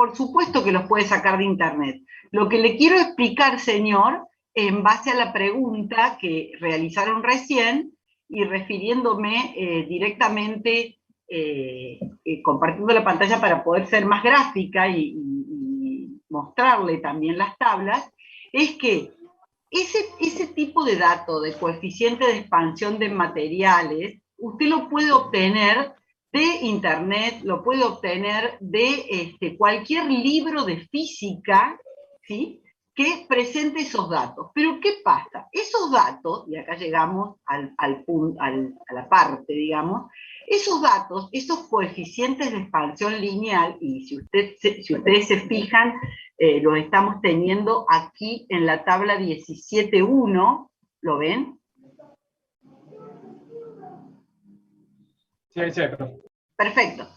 por supuesto que los puede sacar de internet. Lo que le quiero explicar, señor, en base a la pregunta que realizaron recién y refiriéndome directamente, compartiendo la pantalla para poder ser más gráfica y mostrarle también las tablas, es que ese tipo de dato de coeficiente de expansión de materiales, usted lo puede obtener de internet, lo puede obtener de cualquier libro de física, ¿sí?, que presente esos datos. Pero ¿qué pasa? Esos datos, y acá llegamos a la parte, digamos, esos datos, esos coeficientes de expansión lineal, y si ustedes se fijan, los estamos teniendo aquí en la tabla 17.1, ¿lo ven? Sí, sí. Perfecto.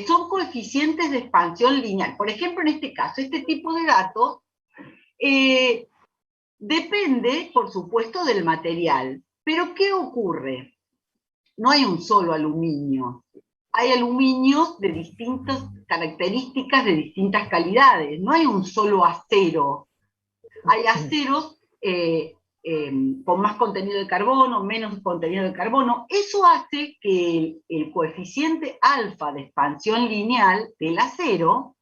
Son coeficientes de expansión lineal. Por ejemplo, en este caso, este tipo de datos depende, por supuesto, del material. Pero ¿qué ocurre? No hay un solo aluminio. Hay aluminios de distintas características, de distintas calidades. No hay un solo acero. Hay aceros con más contenido de carbono, menos contenido de carbono. Eso hace que el coeficiente alfa de expansión lineal del acero,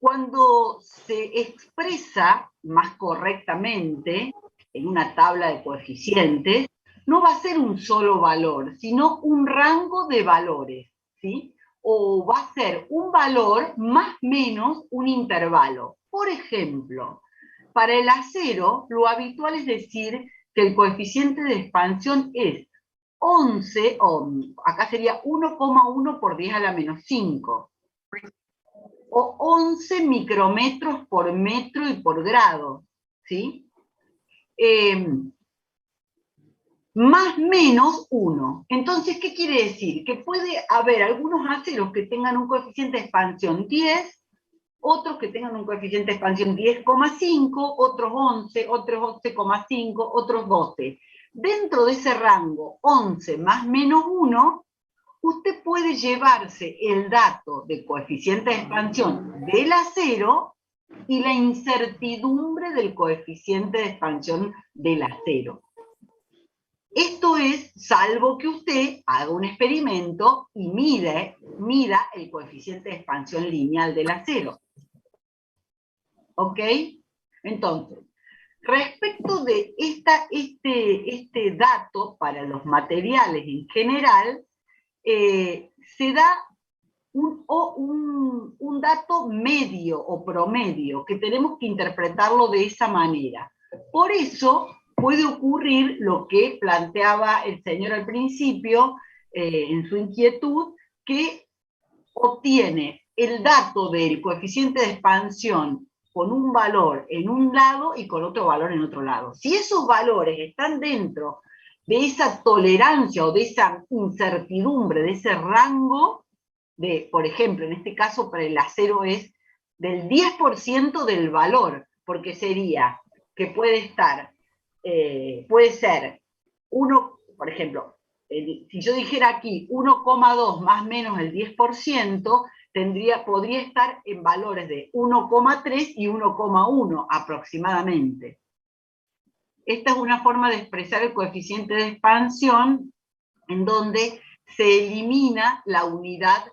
cuando se expresa más correctamente en una tabla de coeficientes, no va a ser un solo valor, sino un rango de valores, ¿sí? O va a ser un valor más o menos un intervalo. Por ejemplo, para el acero, lo habitual es decir que el coeficiente de expansión es 11, o acá sería 1,1 por 10 a la menos 5, o 11 micrometros por metro y por grado, ¿sí? Más menos 1. Entonces, ¿qué quiere decir? Que puede haber algunos aceros que tengan un coeficiente de expansión 10, otros que tengan un coeficiente de expansión 10,5, otros 11, otros 11,5, otros 12. Dentro de ese rango 11 más menos 1, usted puede llevarse el dato de coeficiente de expansión del acero y la incertidumbre del coeficiente de expansión del acero. Esto es, salvo que usted haga un experimento y mida el coeficiente de expansión lineal del acero. ¿Ok? Entonces, respecto de este dato para los materiales en general, se da un dato medio o promedio, que tenemos que interpretarlo de esa manera. Por eso puede ocurrir lo que planteaba el señor al principio, en su inquietud, que obtiene el dato del coeficiente de expansión con un valor en un lado y con otro valor en otro lado. Si esos valores están dentro de esa tolerancia o de esa incertidumbre, de ese rango, por ejemplo, en este caso para el acero es del 10% del valor, porque sería que puede ser por ejemplo, si yo dijera aquí 1,2 más menos el 10%, podría estar en valores de 1,3 y 1,1 aproximadamente. Esta es una forma de expresar el coeficiente de expansión en donde se elimina la unidad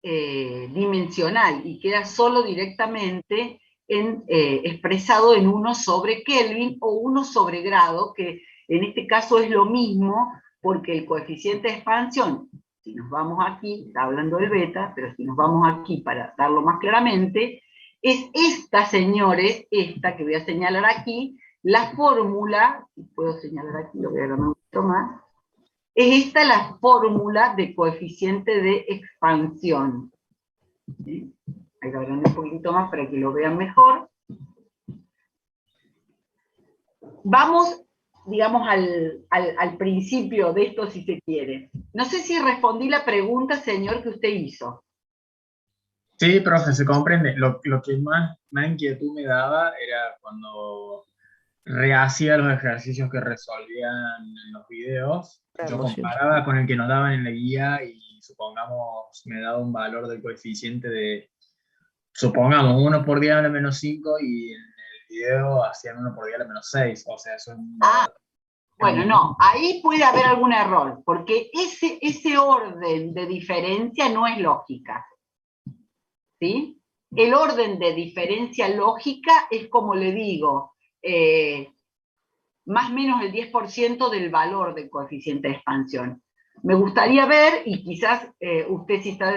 dimensional y queda solo directamente expresado en 1 sobre Kelvin o 1 sobre grado, que en este caso es lo mismo, porque el coeficiente de expansión, si nos vamos aquí, está hablando del beta, pero si nos vamos aquí para darlo más claramente, es esta, señores, esta que voy a señalar aquí, la fórmula, si puedo señalar aquí, lo voy a agarrar un poquito más, es esta la fórmula de coeficiente de expansión. ¿Sí? Ahí lo agrando un poquito más para que lo vean mejor. Vamos, digamos, al principio de esto, si se quiere. No sé si respondí la pregunta, señor, que usted hizo. Sí, profe, se comprende. Lo que más inquietud me daba era cuando rehacía los ejercicios que resolvían en los videos. Yo comparaba con el que nos daban en la guía y supongamos me daba un valor del coeficiente de supongamos 1 por 10 a la menos 5 y en el video hacían 1 por 10 a la menos 6, o sea, eso es bueno, no, ahí puede haber algún error, porque ese orden de diferencia no es lógica, ¿sí? El orden de diferencia lógica es, como le digo, más o menos el 10% del valor del coeficiente de expansión. Me gustaría ver, y quizás usted si está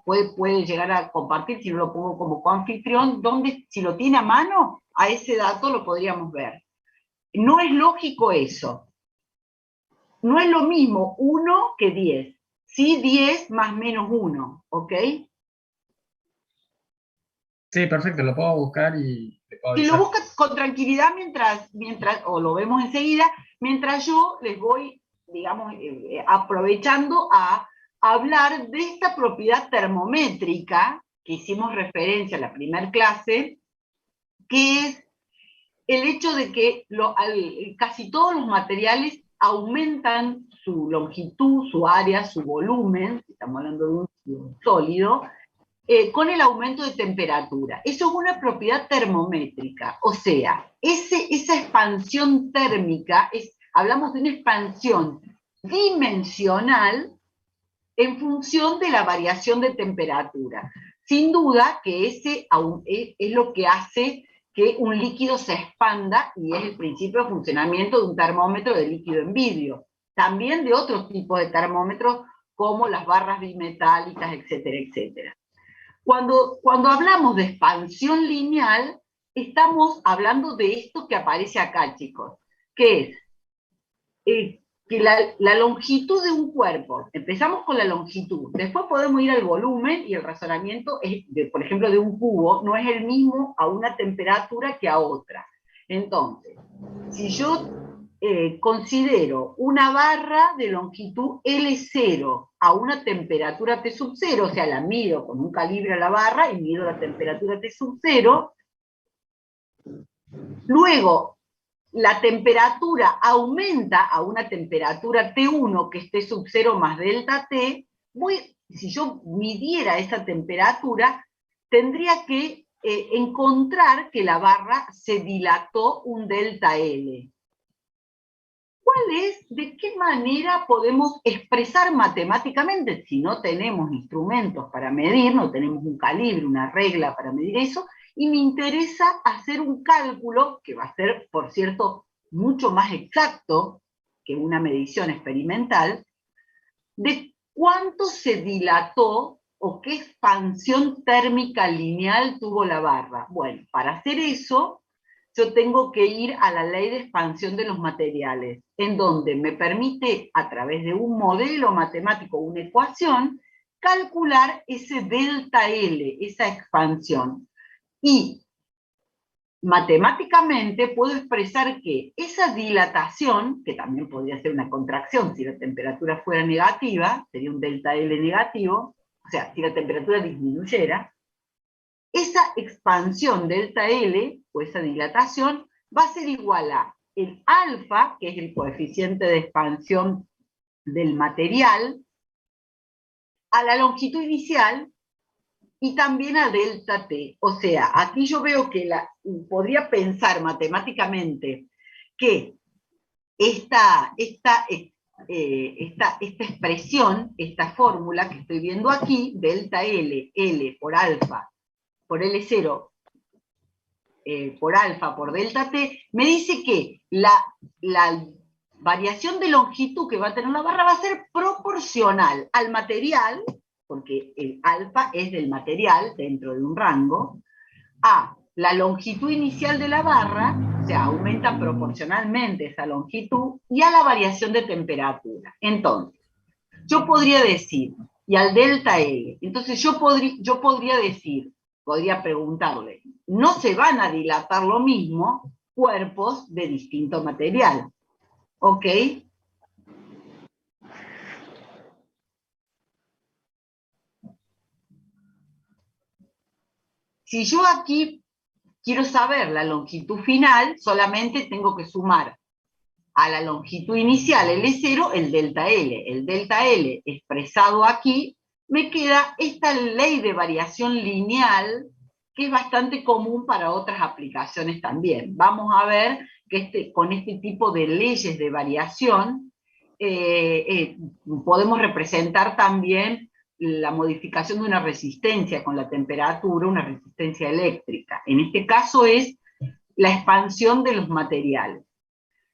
puede llegar a compartir, si no lo pongo como coanfitrión, donde, si lo tiene a mano, a ese dato lo podríamos ver. No es lógico eso. No es lo mismo 1 que 10. Sí, 10 más menos 1, ¿ok? Sí, perfecto, lo puedo buscar y le puedo Si lo avisar. busca con tranquilidad mientras, o lo vemos enseguida, mientras yo les voy, digamos, aprovechando a hablar de esta propiedad termométrica que hicimos referencia en la primera clase, que es el hecho de que casi todos los materiales aumentan su longitud, su área, su volumen, estamos hablando de un sólido, con el aumento de temperatura. Eso es una propiedad termométrica, o sea, esa expansión térmica, hablamos de una expansión dimensional en función de la variación de temperatura. Sin duda que ese es lo que hace que un líquido se expanda y es el principio de funcionamiento de un termómetro de líquido en vidrio. También de otros tipos de termómetros como las barras bimetálicas, etcétera, etcétera. Cuando hablamos de expansión lineal, estamos hablando de esto que aparece acá, chicos, que es que la longitud de un cuerpo, empezamos con la longitud, después podemos ir al volumen y el razonamiento, por ejemplo, de un cubo, no es el mismo a una temperatura que a otra. Entonces, si yo considero una barra de longitud L0 a una temperatura T sub 0, o sea, la mido con un calibre a la barra y mido la temperatura T sub 0, luego la temperatura aumenta a una temperatura T1, que es T sub 0 más delta T, si yo midiera esa temperatura, tendría que encontrar que la barra se dilató un delta L. ¿De qué manera podemos expresar matemáticamente, si no tenemos instrumentos para medir, no tenemos un calibre, una regla para medir eso, y me interesa hacer un cálculo, que va a ser, por cierto, mucho más exacto que una medición experimental, de cuánto se dilató o qué expansión térmica lineal tuvo la barra? Bueno, para hacer eso, yo tengo que ir a la ley de expansión de los materiales, en donde me permite, a través de un modelo matemático, una ecuación, calcular ese delta L, esa expansión. Y matemáticamente puedo expresar que esa dilatación, que también podría ser una contracción si la temperatura fuera negativa, sería un delta L negativo, o sea, si la temperatura disminuyera, esa expansión delta L, o esa dilatación, va a ser igual a el alfa, que es el coeficiente de expansión del material, a la longitud inicial, y también a delta T. O sea, aquí yo veo que podría pensar matemáticamente que esta expresión, esta fórmula que estoy viendo aquí, delta L, L por alfa, por L0, por alfa, por delta T, me dice que la variación de longitud que va a tener la barra va a ser proporcional al material, porque el alfa es del material dentro de un rango, a la longitud inicial de la barra, o sea, aumenta proporcionalmente esa longitud, y a la variación de temperatura. Entonces, yo podría decir, y al delta L, entonces yo podría decir, podría preguntarle, ¿no se van a dilatar lo mismo cuerpos de distinto material? ¿Ok? Si yo aquí quiero saber la longitud final, solamente tengo que sumar a la longitud inicial L0 el delta L. El delta L expresado aquí, me queda esta ley de variación lineal que es bastante común para otras aplicaciones también. Vamos a ver que con este tipo de leyes de variación podemos representar también la modificación de una resistencia con la temperatura, una resistencia eléctrica. En este caso es la expansión de los materiales.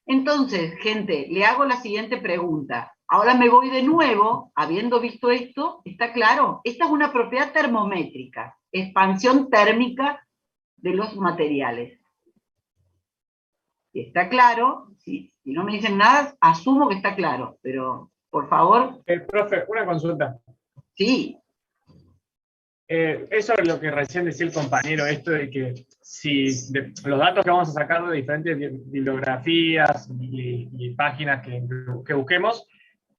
Entonces, gente, le hago la siguiente pregunta. Ahora me voy de nuevo, habiendo visto esto, ¿está claro? Esta es una propiedad termométrica, expansión térmica de los materiales. Si está claro, si no me dicen nada, asumo que está claro, pero por favor. Profe, una consulta. Sí. Eso es lo que recién decía el compañero, esto de que si los datos que vamos a sacar de diferentes bibliografías y páginas que busquemos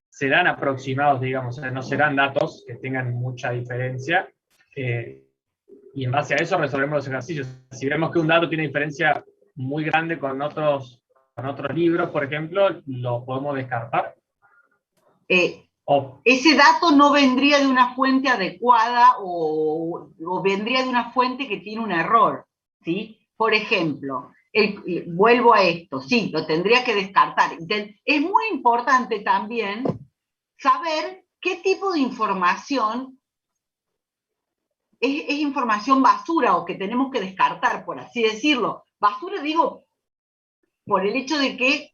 serán aproximados, digamos, o sea, no serán datos que tengan mucha diferencia, y en base a eso resolvemos los ejercicios. Si vemos que un dato tiene diferencia muy grande con otros libros, por ejemplo, lo podemos descartar. Ese dato no vendría de una fuente adecuada o vendría de una fuente que tiene un error, ¿sí? Por ejemplo, vuelvo a esto, sí, lo tendría que descartar. Es muy importante también saber qué tipo de información es información basura o que tenemos que descartar, por así decirlo. Basura digo por el hecho de que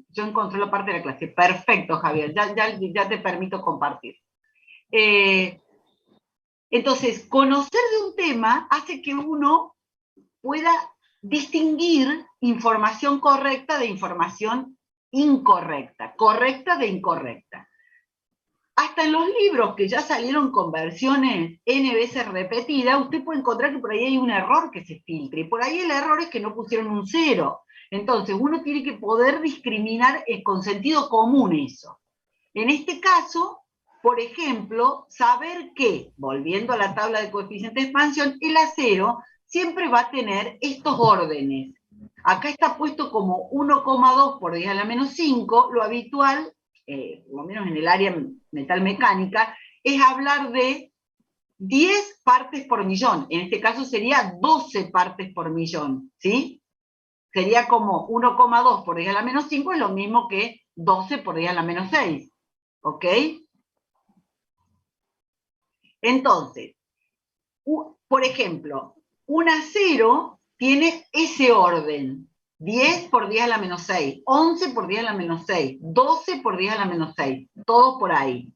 yo encontré la parte de la clase. Perfecto, Javier, ya te permito compartir. Entonces, conocer de un tema hace que uno pueda distinguir información correcta de información incorrecta, correcta de incorrecta. Hasta en los libros que ya salieron con versiones N veces repetidas, usted puede encontrar que por ahí hay un error que se filtra, y por ahí el error es que no pusieron un 0. Entonces, uno tiene que poder discriminar con sentido común eso. En este caso, por ejemplo, saber que, volviendo a la tabla de coeficiente de expansión, el acero siempre va a tener estos órdenes. Acá está puesto como 1,2 por 10 a la menos 5, lo habitual, por lo menos en el área metalmecánica, es hablar de 10 partes por millón. En este caso sería 12 partes por millón, ¿sí? Sería como 1,2 por 10 a la menos 5 es lo mismo que 12 por 10 a la menos 6, ¿ok? Entonces, por ejemplo, un acero tiene ese orden. 10 por 10 a la menos 6, 11 por 10 a la menos 6, 12 por 10 a la menos 6, todo por ahí.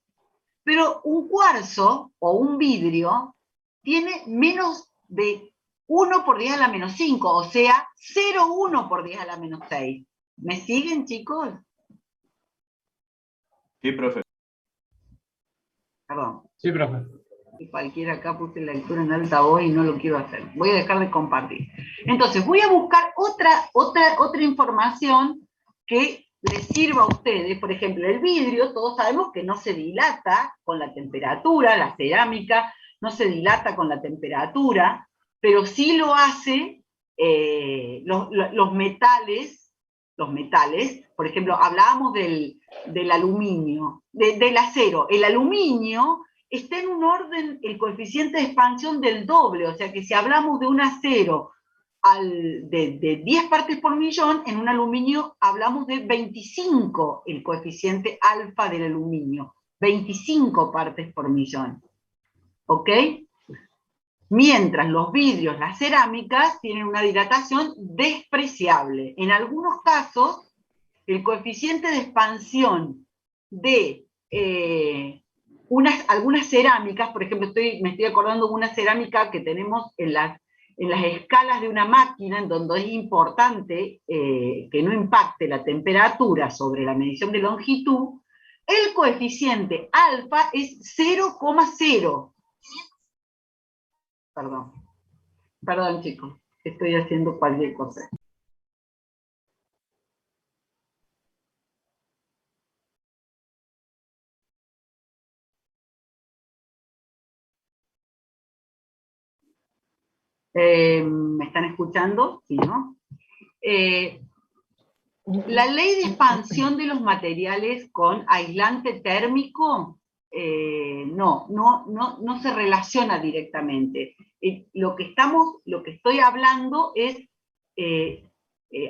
Pero un cuarzo o un vidrio tiene menos de 1 por 10 a la menos 5, o sea, 0,1 por 10 a la menos 6. ¿Me siguen, chicos? Sí, profe. Perdón. Sí, profe. Cualquiera acá puse la lectura en alta voz y no lo quiero hacer. Voy a dejar de compartir. Entonces, voy a buscar otra información que les sirva a ustedes. Por ejemplo, el vidrio, todos sabemos que no se dilata con la temperatura, la cerámica no se dilata con la temperatura, pero sí lo hace los metales, por ejemplo, hablábamos del aluminio, del acero. El aluminio está en un orden, el coeficiente de expansión del doble, o sea que si hablamos de un acero de 10 partes por millón, en un aluminio hablamos de 25, el coeficiente alfa del aluminio, 25 partes por millón, ¿ok? Mientras los vidrios, las cerámicas, tienen una dilatación despreciable. En algunos casos, el coeficiente de expansión de algunas cerámicas, por ejemplo, me estoy acordando de una cerámica que tenemos en las escalas de una máquina, en donde es importante que no impacte la temperatura sobre la medición de longitud, el coeficiente alfa es 0,0. Perdón chicos, estoy haciendo cualquier cosa. ¿Me están escuchando? Sí, ¿no? La ley de expansión de los materiales con aislante térmico no se relaciona directamente. Lo que estoy hablando es,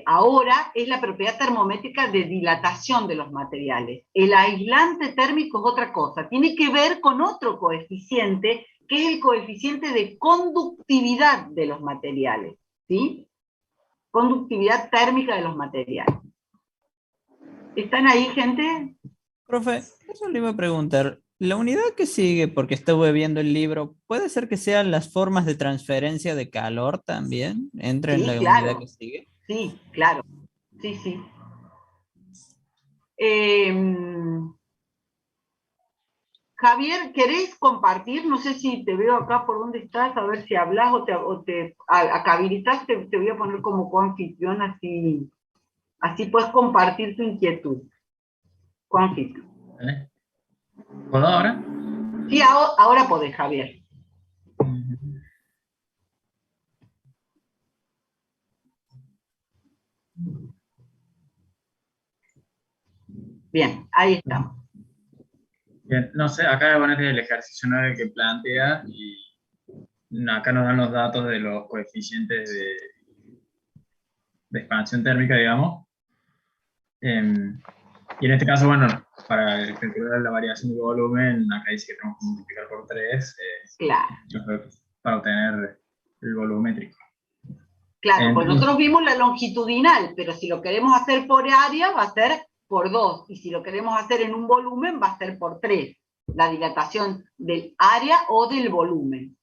ahora, es la propiedad termométrica de dilatación de los materiales. El aislante térmico es otra cosa, tiene que ver con otro coeficiente, que es el coeficiente de conductividad de los materiales, ¿sí? Conductividad térmica de los materiales. ¿Están ahí, gente? Profe, eso le iba a preguntar. La unidad que sigue, porque estuve viendo el libro, ¿puede ser que sean las formas de transferencia de calor también? ¿Entra en Sí, la claro. unidad que sigue? Sí, claro. Sí, sí. Javier, ¿querés compartir? No sé si te veo acá por dónde estás, a ver si hablas acá habilitas, te voy a poner como coanfitrión, así puedes compartir tu inquietud. Coanfitrión. ¿Vale? ¿Puedo ahora? Sí, ahora podés, Javier. Bien, ahí estamos. Bien, no sé, acá bueno, este es el ejercicio 9 que plantea y acá nos dan los datos de los coeficientes de expansión térmica, digamos. Y en este caso, bueno, para calcular la variación de volumen, acá dice que tenemos que multiplicar por 3 Claro. para obtener el volumétrico. Claro, pues nosotros vimos la longitudinal, pero si lo queremos hacer por área va a ser por 2, y si lo queremos hacer en un volumen va a ser por 3, la dilatación del área o del volumen.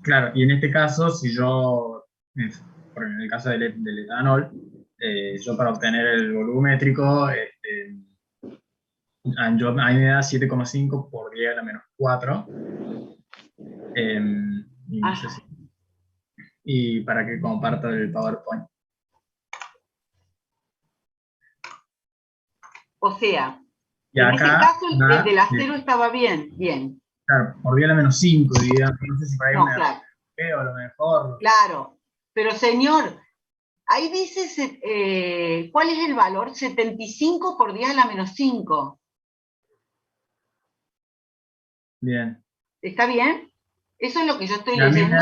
Claro, y en este caso, si yo, por en el caso del etanol, yo para obtener el volumétrico, a mí me da 7,5 por 10 a la menos 4. Y no sé si, y para que comparta el PowerPoint. O sea, Y en acá, ese caso el del acero estaba bien, bien. Claro, por 10 a la menos 5, digamos. No sé si para ahí No, me claro. o a lo mejor. Claro, pero señor, ahí dice, ¿cuál es el valor? 75 por 10 a la menos 5. Bien. ¿Está bien? ¿Eso es lo que yo estoy Y a mí leyendo?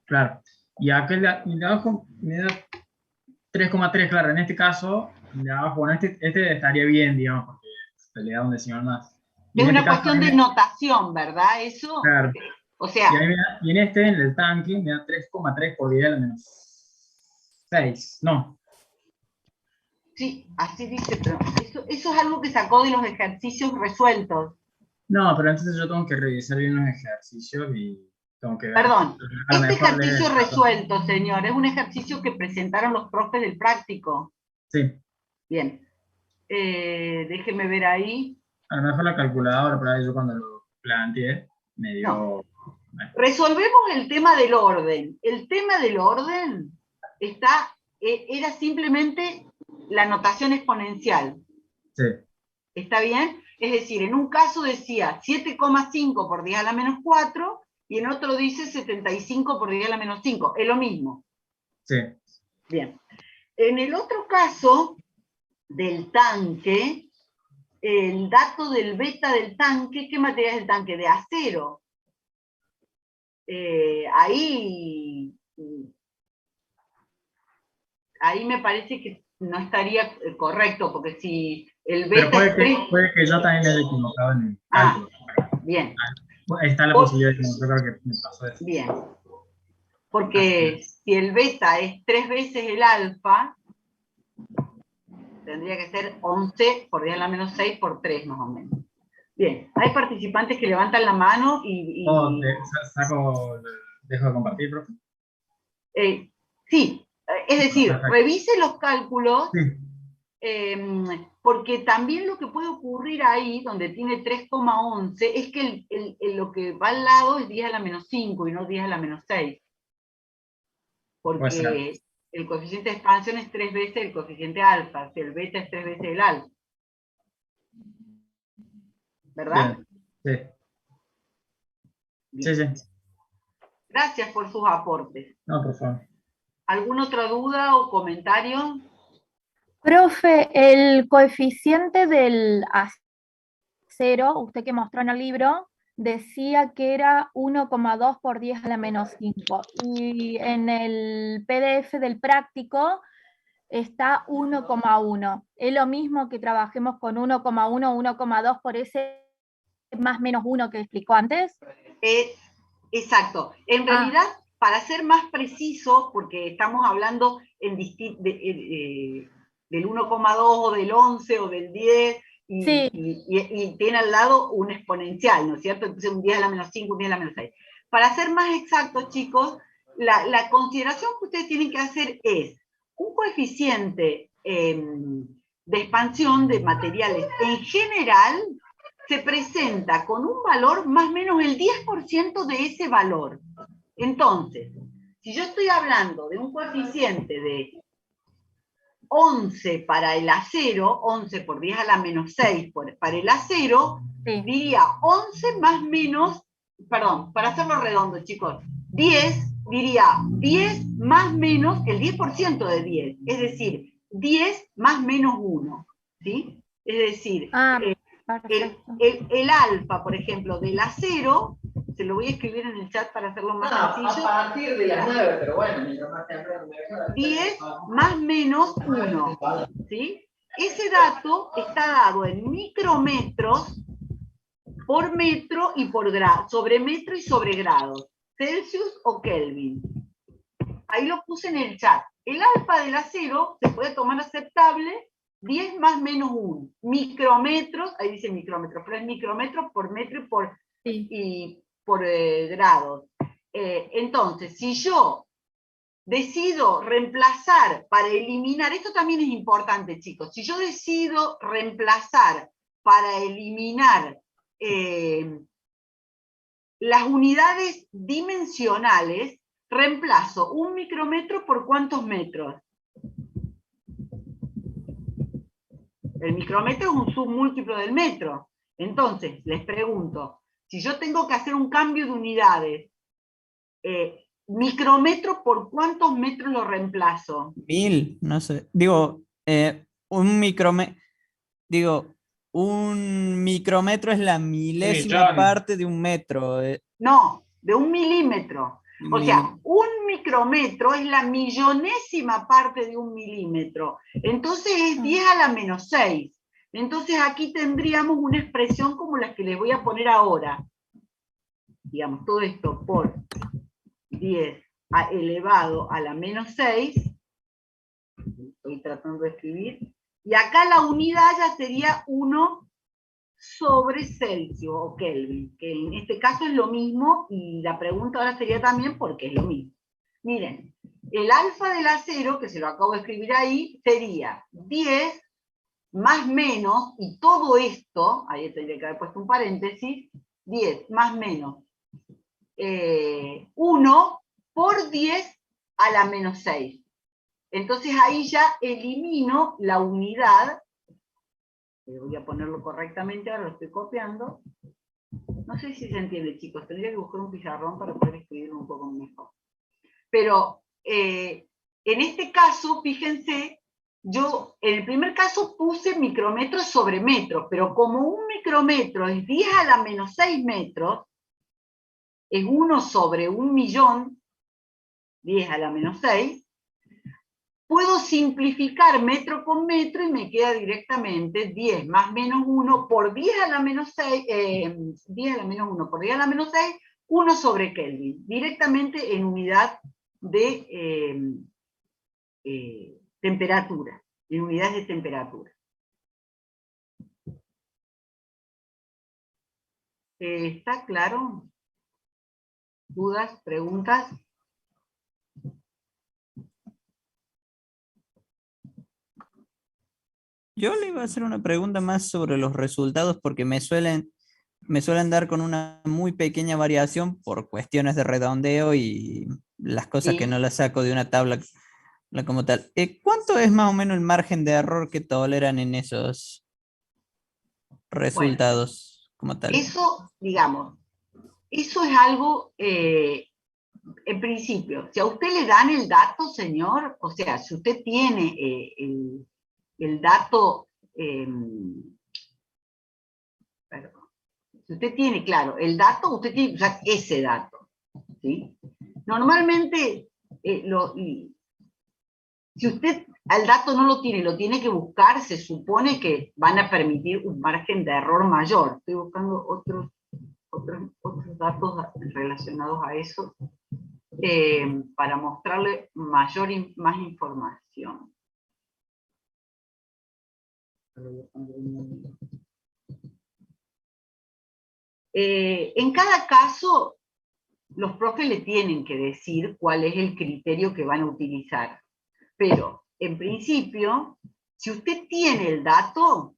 Claro. Y acá el de abajo me da 3,3, claro. En este caso, el de abajo, bueno, este estaría bien, digamos, porque se le da un decimal más. Y Es en una este caso, cuestión de notación, ¿verdad? Eso. claro. O sea. Y en este, en el tanque, me da 3,3 por 10 a la menos 6. No. Sí, así dice, pero eso es algo que sacó de los ejercicios resueltos. No, pero entonces yo tengo que revisar bien los ejercicios y tengo que ver. Perdón, A lo este mejor ejercicio resuelto, señor, es un ejercicio que presentaron los profes del práctico. Sí. Bien. Déjeme ver ahí. A lo mejor la calculadora, por ahí yo cuando lo planteé, me dio... No. Resolvemos el tema del orden. El tema del orden era simplemente la notación exponencial. Sí. ¿Está bien? Es decir, en un caso decía 7,5 por 10 a la menos 4 y en otro dice 75 por 10 a la menos 5. Es lo mismo. Sí. Bien. En el otro caso del tanque, el dato del beta del tanque, ¿qué material es el tanque? De acero. Ahí me parece que no estaría correcto, porque si el beta pero es 3... puede que yo también me haya equivocado en el cálculo. Bien. Está la posibilidad de que yo creo que me pasó eso. Bien. Porque si el beta es 3 veces el alfa, tendría que ser 11 por 10 a la menos 6 por 3 más o menos. Bien, hay participantes que levantan la mano y... ¿Dejo de compartir, profe? Sí, es decir, revise los cálculos, sí. Porque también lo que puede ocurrir ahí, donde tiene 3,11, es que lo que va al lado es 10 a la menos 5 y no 10 a la menos 6. Porque el coeficiente de expansión es 3 veces el coeficiente alfa, si el beta es 3 veces el alfa. ¿Verdad? Bien. Sí. Bien. Sí. Gracias por sus aportes. No, por favor. ¿Alguna otra duda o comentario? Profe, el coeficiente del acero, usted que mostró en el libro, decía que era 1,2 por 10 a la menos 5. Y en el PDF del práctico está 1,1. ¿Es lo mismo que trabajemos con 1,1, 1,2 por ese más menos 1 que explicó antes? Exacto. En realidad, para ser más preciso, porque estamos hablando del 1,2 o del 11 o del 10, y tiene al lado un exponencial, ¿no es cierto? Entonces un 10 a la menos 5, un 10 a la menos 6. Para ser más exactos, chicos, la consideración que ustedes tienen que hacer es un coeficiente de expansión de materiales en general se presenta con un valor más o menos el 10% de ese valor. Entonces, si yo estoy hablando de un coeficiente de 11 para el acero, 11 por 10 a la menos 6 para el acero, diría 11 más menos, perdón, para hacerlo redondo, chicos, 10, diría 10 más menos el 10% de 10, es decir, 10 más menos 1, ¿sí? Es decir, el alfa, por ejemplo, del acero, se lo voy a escribir en el chat para hacerlo más sencillo. A partir de las 9, pero bueno, 10 más menos 1, ¿sí? Ese dato está dado en micrometros por metro y por grado, sobre metro y sobre grados, Celsius o Kelvin. Ahí lo puse en el chat. El alfa del acero se puede tomar aceptable 10 más menos 1. Micrometros, ahí dice micrómetros, pero es micrometros por metro y por grados. Entonces, si yo decido reemplazar para eliminar, esto también es importante, chicos, si yo decido reemplazar para eliminar las unidades dimensionales, reemplazo un micrometro por ¿cuántos metros? El micrómetro es un submúltiplo del metro. Entonces, les pregunto, si yo tengo que hacer un cambio de unidades, ¿micrómetro por cuántos metros lo reemplazo? 1000, no sé. Digo, un micrómetro es la milésima parte de un metro. No, de un milímetro. O sea, un micrómetro es la millonésima parte de un milímetro. Entonces es 10 a la menos 6. Entonces aquí tendríamos una expresión como la que les voy a poner ahora. Digamos, todo esto por 10 elevado a la menos 6. Estoy tratando de escribir. Y acá la unidad ya sería 1 sobre Celsius o Kelvin, que en este caso es lo mismo, y la pregunta ahora sería también por qué es lo mismo. Miren, el alfa del acero, que se lo acabo de escribir ahí, sería 10 más menos, y todo esto, ahí tendría que haber puesto un paréntesis, 10 más menos 1 por 10 a la menos 6. Entonces ahí ya elimino la unidad. Voy a ponerlo correctamente, ahora lo estoy copiando. No sé si se entiende, chicos, tendría que buscar un pizarrón para poder escribirlo un poco mejor. Pero en este caso, fíjense, yo en el primer caso puse micrometros sobre metros, pero como un micrometro es 10 a la menos 6 metros, es 1 sobre 1.000.000, 10 a la menos 6, puedo simplificar metro con metro y me queda directamente 10 más menos 1 por 10 a la menos 6, 10 a la menos 1 por 10 a la menos 6, 1 sobre Kelvin, directamente en unidad de temperatura, en unidades de temperatura. ¿Está claro? ¿Dudas? ¿Preguntas? Yo le iba a hacer una pregunta más sobre los resultados porque me suelen dar con una muy pequeña variación por cuestiones de redondeo y las cosas que no las saco de una tabla como tal. ¿Cuánto es más o menos el margen de error que toleran en esos resultados como tal? Eso, digamos, eso es algo, en principio, si a usted le dan el dato, señor, o sea, si usted tiene el dato, perdón, si usted tiene, claro, el dato, usted tiene que usar ese dato, ¿sí? Normalmente, si usted al dato no lo tiene, lo tiene que buscar, se supone que van a permitir un margen de error mayor. Estoy buscando otros datos relacionados a eso para mostrarle más información. En cada caso, los profes le tienen que decir cuál es el criterio que van a utilizar. Pero, en principio, si usted tiene el dato,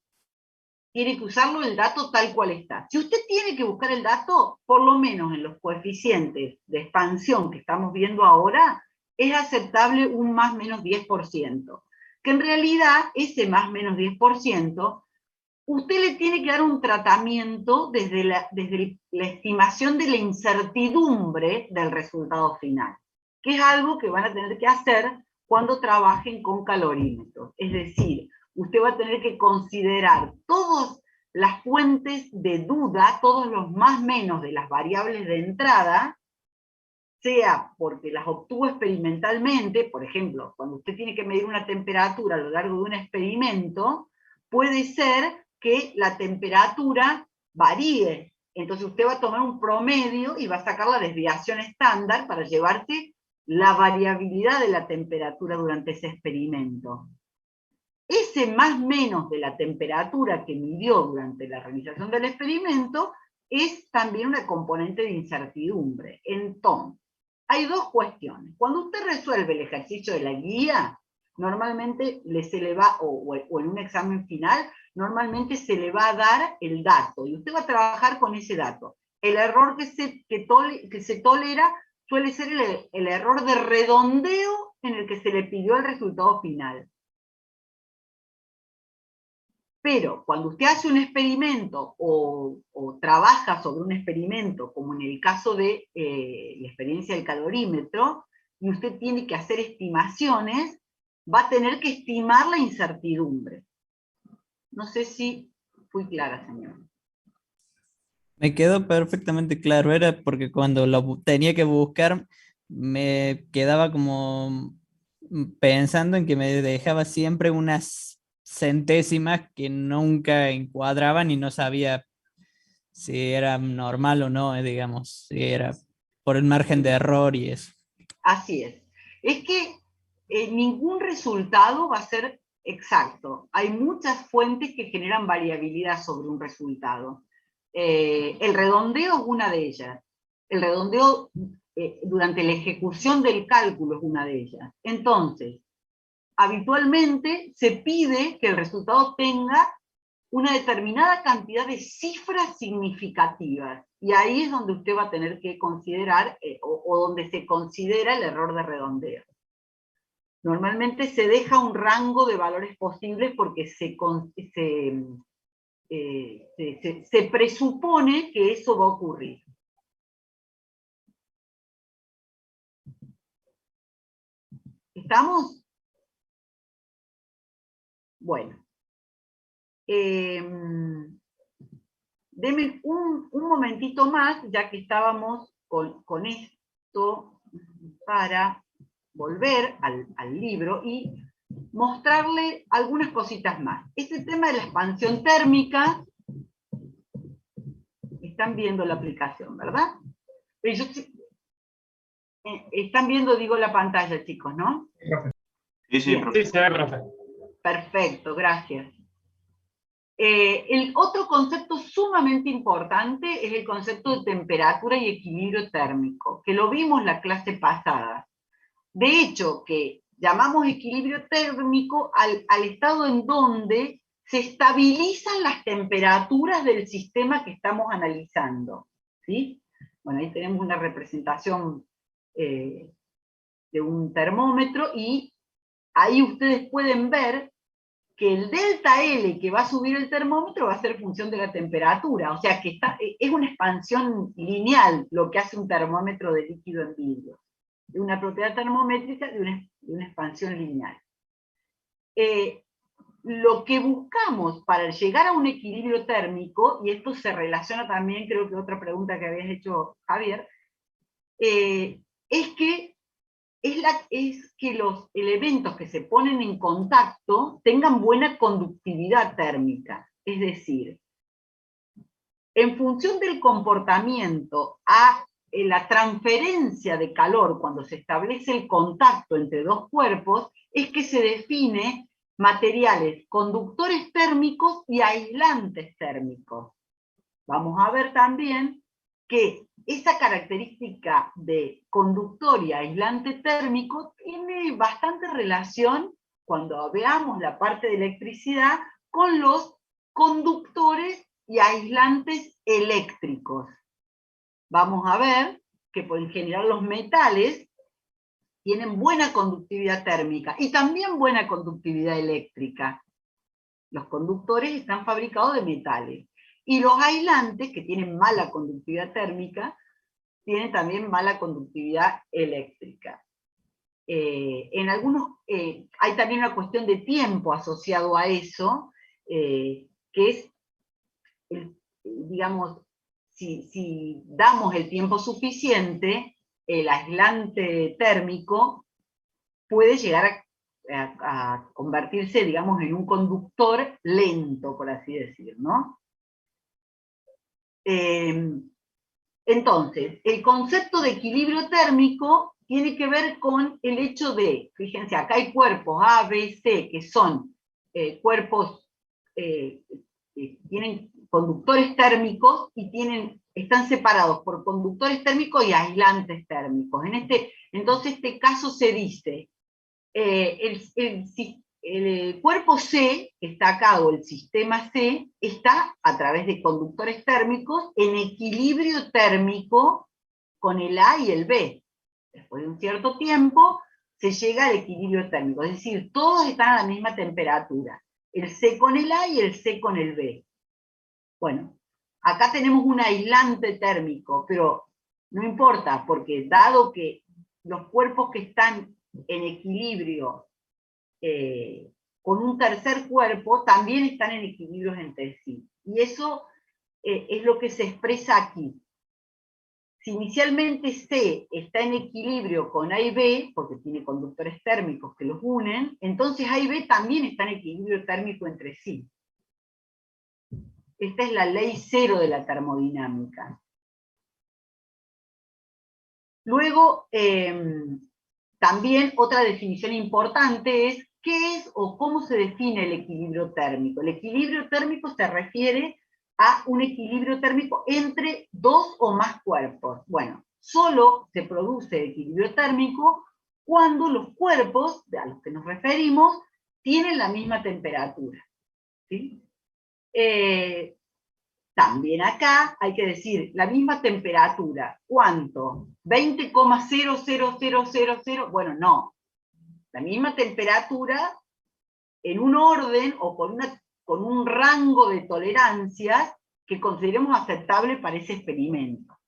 tiene que usarlo el dato tal cual está. Si usted tiene que buscar el dato, por lo menos en los coeficientes de expansión que estamos viendo ahora, es aceptable un más menos 10%. Que en realidad, ese más menos 10%, usted le tiene que dar un tratamiento desde la estimación de la incertidumbre del resultado final, que es algo que van a tener que hacer cuando trabajen con calorímetros. Es decir, usted va a tener que considerar todas las fuentes de duda, todos los más menos de las variables de entrada, sea porque las obtuvo experimentalmente, por ejemplo, cuando usted tiene que medir una temperatura a lo largo de un experimento, puede ser que la temperatura varíe. Entonces usted va a tomar un promedio y va a sacar la desviación estándar para llevarse la variabilidad de la temperatura durante ese experimento. Ese más menos de la temperatura que midió durante la realización del experimento es también una componente de incertidumbre. Entonces, hay dos cuestiones. Cuando usted resuelve el ejercicio de la guía, normalmente se le va, o en un examen final, normalmente se le va a dar el dato, y usted va a trabajar con ese dato. El error que se tolera suele ser el error de redondeo en el que se le pidió el resultado final. Pero cuando usted hace un experimento o trabaja sobre un experimento, como en el caso de la experiencia del calorímetro, y usted tiene que hacer estimaciones, va a tener que estimar la incertidumbre. No sé si fui clara, señor. Me quedó perfectamente claro, era porque cuando lo tenía que buscar me quedaba como pensando en que me dejaba siempre unas centésimas que nunca encuadraban y no sabía si era normal o no, digamos, si era por el margen de error y eso. Así es. Es que ningún resultado va a ser exacto. Hay muchas fuentes que generan variabilidad sobre un resultado. El redondeo es una de ellas. El redondeo durante la ejecución del cálculo es una de ellas. Entonces, habitualmente se pide que el resultado tenga una determinada cantidad de cifras significativas. Y ahí es donde usted va a tener que considerar, o donde se considera el error de redondeo. Normalmente se deja un rango de valores posibles porque se presupone que eso va a ocurrir. ¿Estamos? Bueno. Deme un momentito más, ya que estábamos con esto, para volver al libro y mostrarle algunas cositas más. Este tema de la expansión térmica, están viendo la aplicación, ¿verdad? Pero están viendo, digo, la pantalla, chicos, ¿no? Sí, sí, profe. Sí, se ve, profe. Perfecto, gracias. El otro concepto sumamente importante es el concepto de temperatura y equilibrio térmico, que lo vimos la clase pasada. De hecho, que llamamos equilibrio térmico al estado en donde se estabilizan las temperaturas del sistema que estamos analizando, ¿sí? Bueno, ahí tenemos una representación de un termómetro, y ahí ustedes pueden ver que el delta L que va a subir el termómetro va a ser función de la temperatura, o sea que es una expansión lineal lo que hace un termómetro de líquido en vidrio, de una propiedad termométrica de una expansión lineal. lo que buscamos para llegar a un equilibrio térmico, y esto se relaciona también, creo que otra pregunta que habías hecho, Javier, es que los elementos que se ponen en contacto tengan buena conductividad térmica. Es decir, en función del comportamiento a la transferencia de calor cuando se establece el contacto entre dos cuerpos, es que se define materiales conductores térmicos y aislantes térmicos. Vamos a ver también que esa característica de conductor y aislante térmico tiene bastante relación, cuando veamos la parte de electricidad, con los conductores y aislantes eléctricos. Vamos a ver que en general los metales tienen buena conductividad térmica y también buena conductividad eléctrica. Los conductores están fabricados de metales. Y los aislantes, que tienen mala conductividad térmica, tienen también mala conductividad eléctrica. Hay también una cuestión de tiempo asociado a eso, que es, digamos, si damos el tiempo suficiente, el aislante térmico puede llegar a convertirse, digamos, en un conductor lento, por así decir, ¿no? Entonces, el concepto de equilibrio térmico tiene que ver con el hecho de, fíjense, acá hay cuerpos A, B, C, que son cuerpos que tienen conductores térmicos y están separados por conductores térmicos y aislantes térmicos. Entonces, este caso se dice, el cuerpo C, que está acá, o el sistema C, está a través de conductores térmicos en equilibrio térmico con el A y el B. Después de un cierto tiempo se llega al equilibrio térmico, es decir, todos están a la misma temperatura, el C con el A y el C con el B. Bueno, acá tenemos un aislante térmico, pero no importa, porque dado que los cuerpos que están en equilibrio con un tercer cuerpo, también están en equilibrios entre sí. Y eso es lo que se expresa aquí. Si inicialmente C está en equilibrio con A y B, porque tiene conductores térmicos que los unen, entonces A y B también están en equilibrio térmico entre sí. Esta es la ley cero de la termodinámica. Luego, también otra definición importante es qué es o cómo se define el equilibrio térmico. El equilibrio térmico se refiere a un equilibrio térmico entre dos o más cuerpos. Bueno, solo se produce equilibrio térmico cuando los cuerpos a los que nos referimos tienen la misma temperatura. ¿Sí? También acá hay que decir, la misma temperatura, ¿cuánto? 20,00000, bueno, no. La misma temperatura en un orden o con un rango de tolerancias que consideremos aceptable para ese experimento.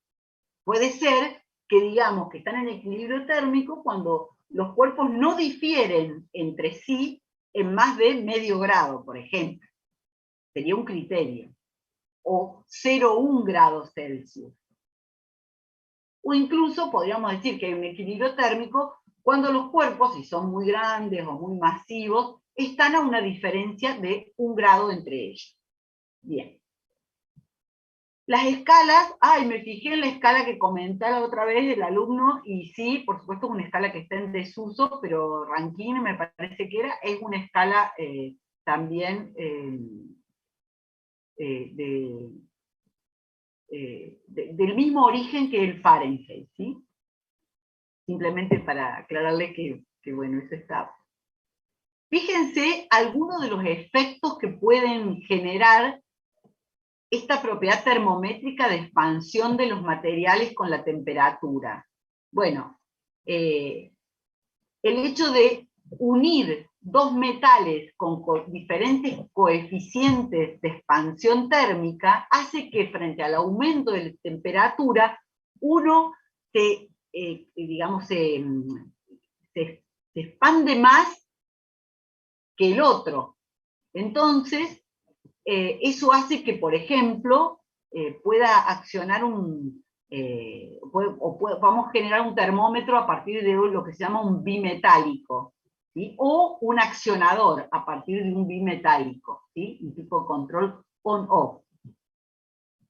Puede ser que digamos que están en equilibrio térmico cuando los cuerpos no difieren entre sí en más de medio grado, por ejemplo. Sería un criterio. O 0,1 grados Celsius. O incluso podríamos decir que hay un equilibrio térmico cuando los cuerpos, si son muy grandes o muy masivos, están a una diferencia de 1 grado entre ellos. Bien. Las escalas, me fijé en la escala que comentaba otra vez el alumno, y sí, por supuesto es una escala que está en desuso, pero Rankine me parece que es una escala también del mismo origen que el Fahrenheit, ¿sí? Simplemente para aclararle que bueno, eso está. Fíjense algunos de los efectos que pueden generar esta propiedad termométrica de expansión de los materiales con la temperatura. Bueno, el hecho de unir dos metales con diferentes coeficientes de expansión térmica hace que frente al aumento de la temperatura, uno se expande más que el otro. Entonces, eso hace que, por ejemplo, pueda accionar vamos a generar un termómetro a partir de lo que se llama un bimetálico, ¿sí? O un accionador a partir de un bimetálico, ¿sí? Un tipo de control on-off.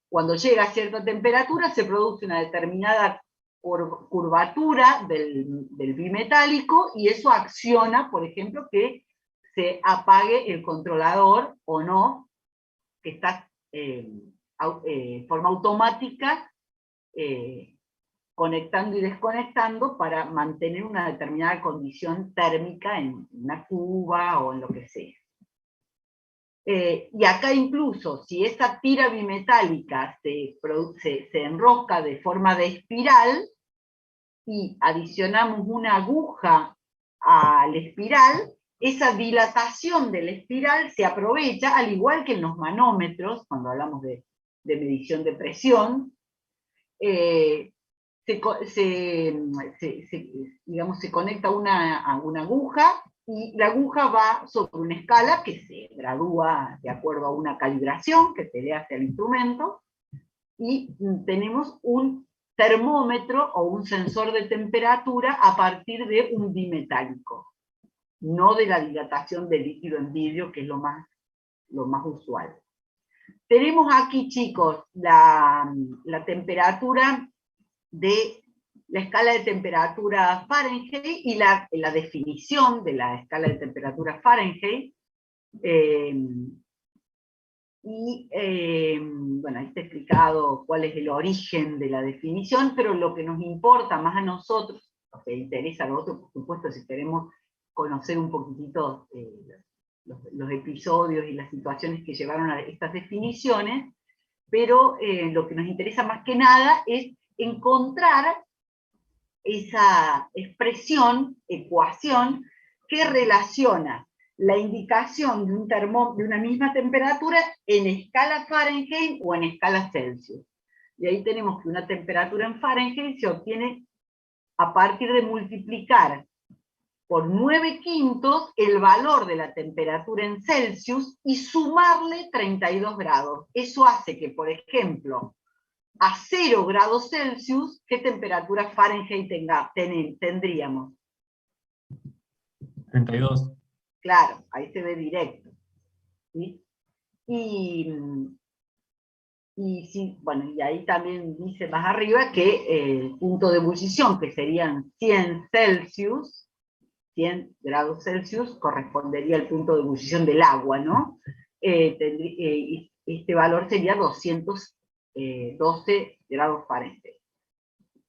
Cuando llega a cierta temperatura se produce una determinada curvatura del bimetálico y eso acciona, por ejemplo, que se apague el controlador o no, que está de forma automática conectando y desconectando para mantener una determinada condición térmica en una cuba o en lo que sea. Y acá incluso, si esa tira bimetálica se enrosca de forma de espiral, y adicionamos una aguja a la espiral, esa dilatación de la espiral se aprovecha, al igual que en los manómetros, cuando hablamos de medición de presión, digamos, se conecta a una aguja, y la aguja va sobre una escala que se gradúa de acuerdo a una calibración que se le hace al instrumento, y tenemos un termómetro o un sensor de temperatura a partir de un bimetálico, no de la dilatación del líquido en vidrio, que es lo más usual. Tenemos aquí, chicos, la temperatura de la escala de temperatura Fahrenheit y la definición de la escala de temperatura Fahrenheit. Bueno, ahí está explicado cuál es el origen de la definición, pero lo que nos importa más a nosotros, lo que interesa a nosotros, por supuesto, si queremos conocer un poquitito los episodios y las situaciones que llevaron a estas definiciones, pero lo que nos interesa más que nada es encontrar esa expresión, ecuación, que relaciona la indicación de una misma temperatura en escala Fahrenheit o en escala Celsius. Y ahí tenemos que una temperatura en Fahrenheit se obtiene a partir de multiplicar por 9/5 el valor de la temperatura en Celsius y sumarle 32 grados. Eso hace que, por ejemplo, a 0 grados Celsius, ¿qué temperatura Fahrenheit tendríamos? 32. Claro, ahí se ve directo, ¿sí? Bueno, y ahí también dice más arriba que el punto de ebullición, que serían 100 Celsius, 100 grados Celsius, correspondería al punto de ebullición del agua, ¿no? Este valor sería 212 grados Fahrenheit.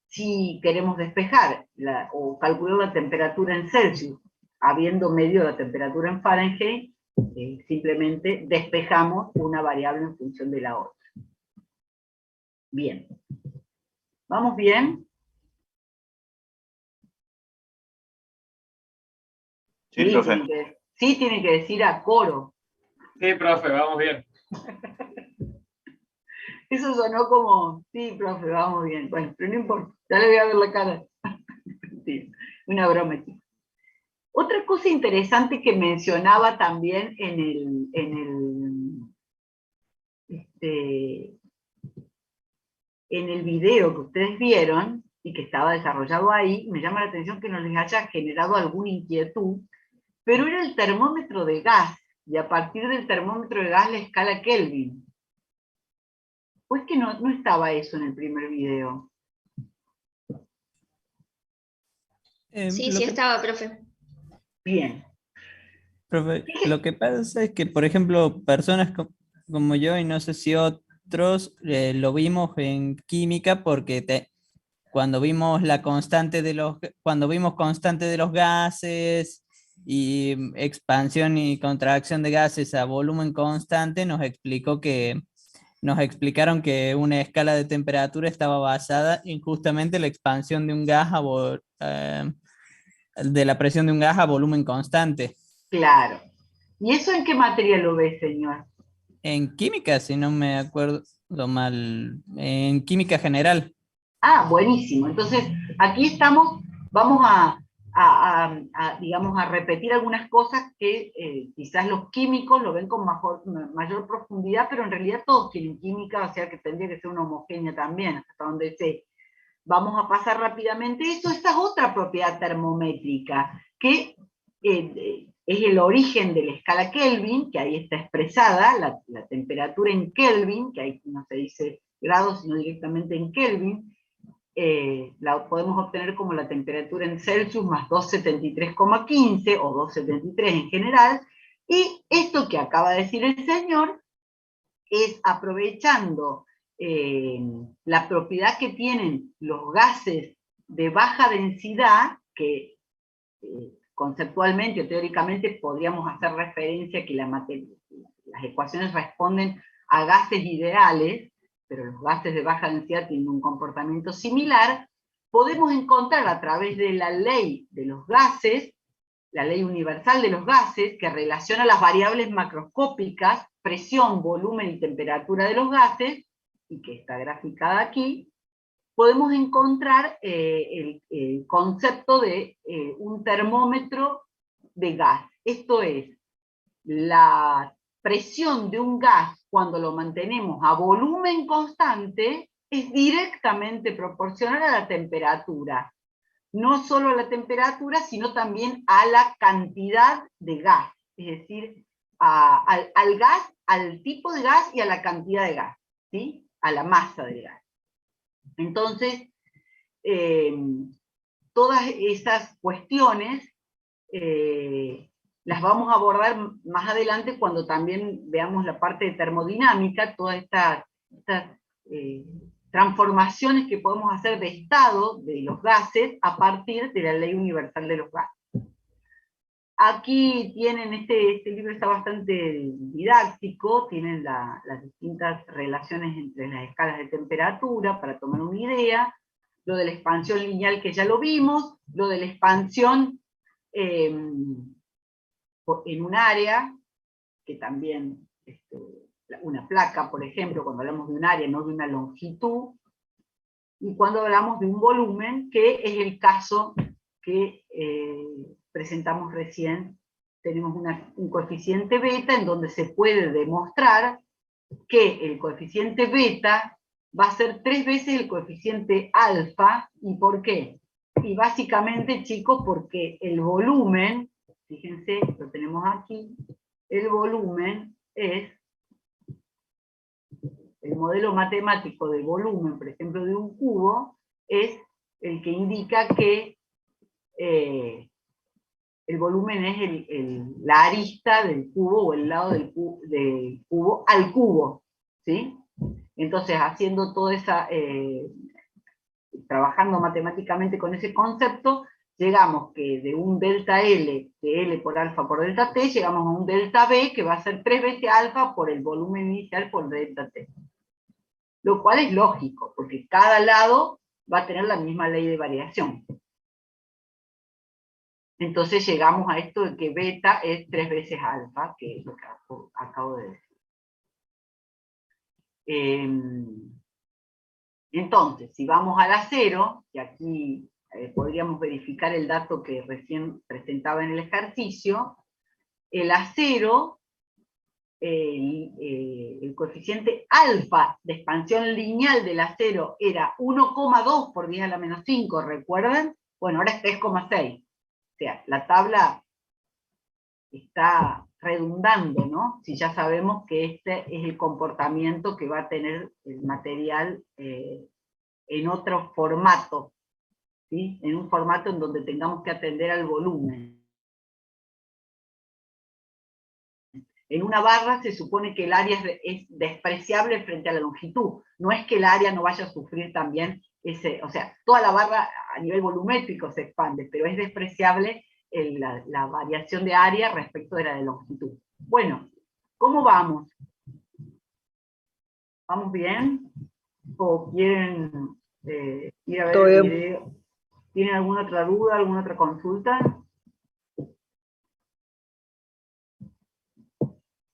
Si queremos despejar o calcular la temperatura en Celsius, habiendo medido la temperatura en Fahrenheit, simplemente despejamos una variable en función de la otra. Bien. ¿Vamos bien? Sí, profe. Sí, tiene que decir a coro. Sí, profe, vamos bien. Eso sonó como, sí, profe, vamos bien. Bueno, pero no importa, ya le voy a ver la cara. Sí, una broma. Otra cosa interesante que mencionaba también en el video que ustedes vieron, y que estaba desarrollado ahí, me llama la atención que no les haya generado alguna inquietud, pero era el termómetro de gas, y a partir del termómetro de gas la escala Kelvin. Pues que no estaba eso en el primer video. Sí, sí estaba, profe. Bien. Profe, lo que pasa es que, por ejemplo, personas como yo, y no sé si otros, lo vimos en química porque cuando vimos constante de los gases y expansión y contracción de gases a volumen constante, nos explicaron que una escala de temperatura estaba basada en justamente la expansión de un gas de la presión de un gas a volumen constante. Claro. ¿Y eso en qué materia lo ves, señor? En química, si no me acuerdo mal, en química general. Ah, buenísimo. Entonces, aquí vamos a digamos, a repetir algunas cosas que quizás los químicos lo ven con mayor profundidad, pero en realidad todos tienen química, o sea que tendría que ser una homogénea también, hasta donde sé. Vamos a pasar rápidamente eso. Esta es otra propiedad termométrica, que es el origen de la escala Kelvin, que ahí está expresada, la temperatura en Kelvin, que ahí no se dice grados, sino directamente en Kelvin. La podemos obtener como la temperatura en Celsius más 273,15 o 273 en general, y esto que acaba de decir el señor es aprovechando la propiedad que tienen los gases de baja densidad, que conceptualmente o teóricamente podríamos hacer referencia a que las ecuaciones responden a gases ideales, pero los gases de baja densidad tienen un comportamiento similar. Podemos encontrar a través de la ley de los gases, la ley universal de los gases, que relaciona las variables macroscópicas, presión, volumen y temperatura de los gases, y que está graficada aquí, podemos encontrar el concepto de un termómetro de gas. Esto es, la presión de un gas cuando lo mantenemos a volumen constante es directamente proporcional a la temperatura. No solo a la temperatura, sino también a la cantidad de gas. Es decir, al gas, al tipo de gas y a la cantidad de gas, ¿sí? A la masa de gas. Entonces, todas esas cuestiones las vamos a abordar más adelante cuando también veamos la parte de termodinámica, todas estas transformaciones que podemos hacer de estado de los gases a partir de la ley universal de los gases. Aquí tienen, este libro está bastante didáctico, tienen las distintas relaciones entre las escalas de temperatura, para tomar una idea, lo de la expansión lineal que ya lo vimos, lo de la expansión en un área, que también, una placa, por ejemplo, cuando hablamos de un área, no de una longitud, y cuando hablamos de un volumen, que es el caso que presentamos recién, tenemos un coeficiente beta en donde se puede demostrar que el coeficiente beta va a ser 3 veces el coeficiente alfa. ¿Y por qué? Y básicamente, chicos, porque el volumen, fíjense, lo tenemos aquí, el volumen es el modelo matemático del volumen, por ejemplo, de un cubo, es el que indica que el volumen es la arista del cubo, o el lado del cubo al cubo, ¿sí? Entonces, haciendo toda esa, trabajando matemáticamente con ese concepto, llegamos que de un delta L, de L por alfa por delta T, llegamos a un delta B, que va a ser 3 veces alfa por el volumen inicial por delta T. Lo cual es lógico, porque cada lado va a tener la misma ley de variación. Entonces llegamos a esto de que beta es 3 veces alfa, que es lo que acabo de decir. Entonces, si vamos al acero, y aquí podríamos verificar el dato que recién presentaba en el ejercicio, el acero, el coeficiente alfa de expansión lineal del acero era 1,2 por 10 a la menos 5, ¿recuerdan? Bueno, ahora es 3,6. O sea, la tabla está redundando, ¿no? Si ya sabemos que este es el comportamiento que va a tener el material en otro formato, ¿sí? En un formato en donde tengamos que atender al volumen. En una barra se supone que el área es despreciable frente a la longitud. No es que el área no vaya a sufrir también o sea, toda la barra a nivel volumétrico se expande, pero es despreciable la variación de área respecto de la de longitud. Bueno, ¿cómo vamos? ¿Vamos bien? ¿O quieren ir a ver el video? ¿Tienen alguna otra duda, alguna otra consulta?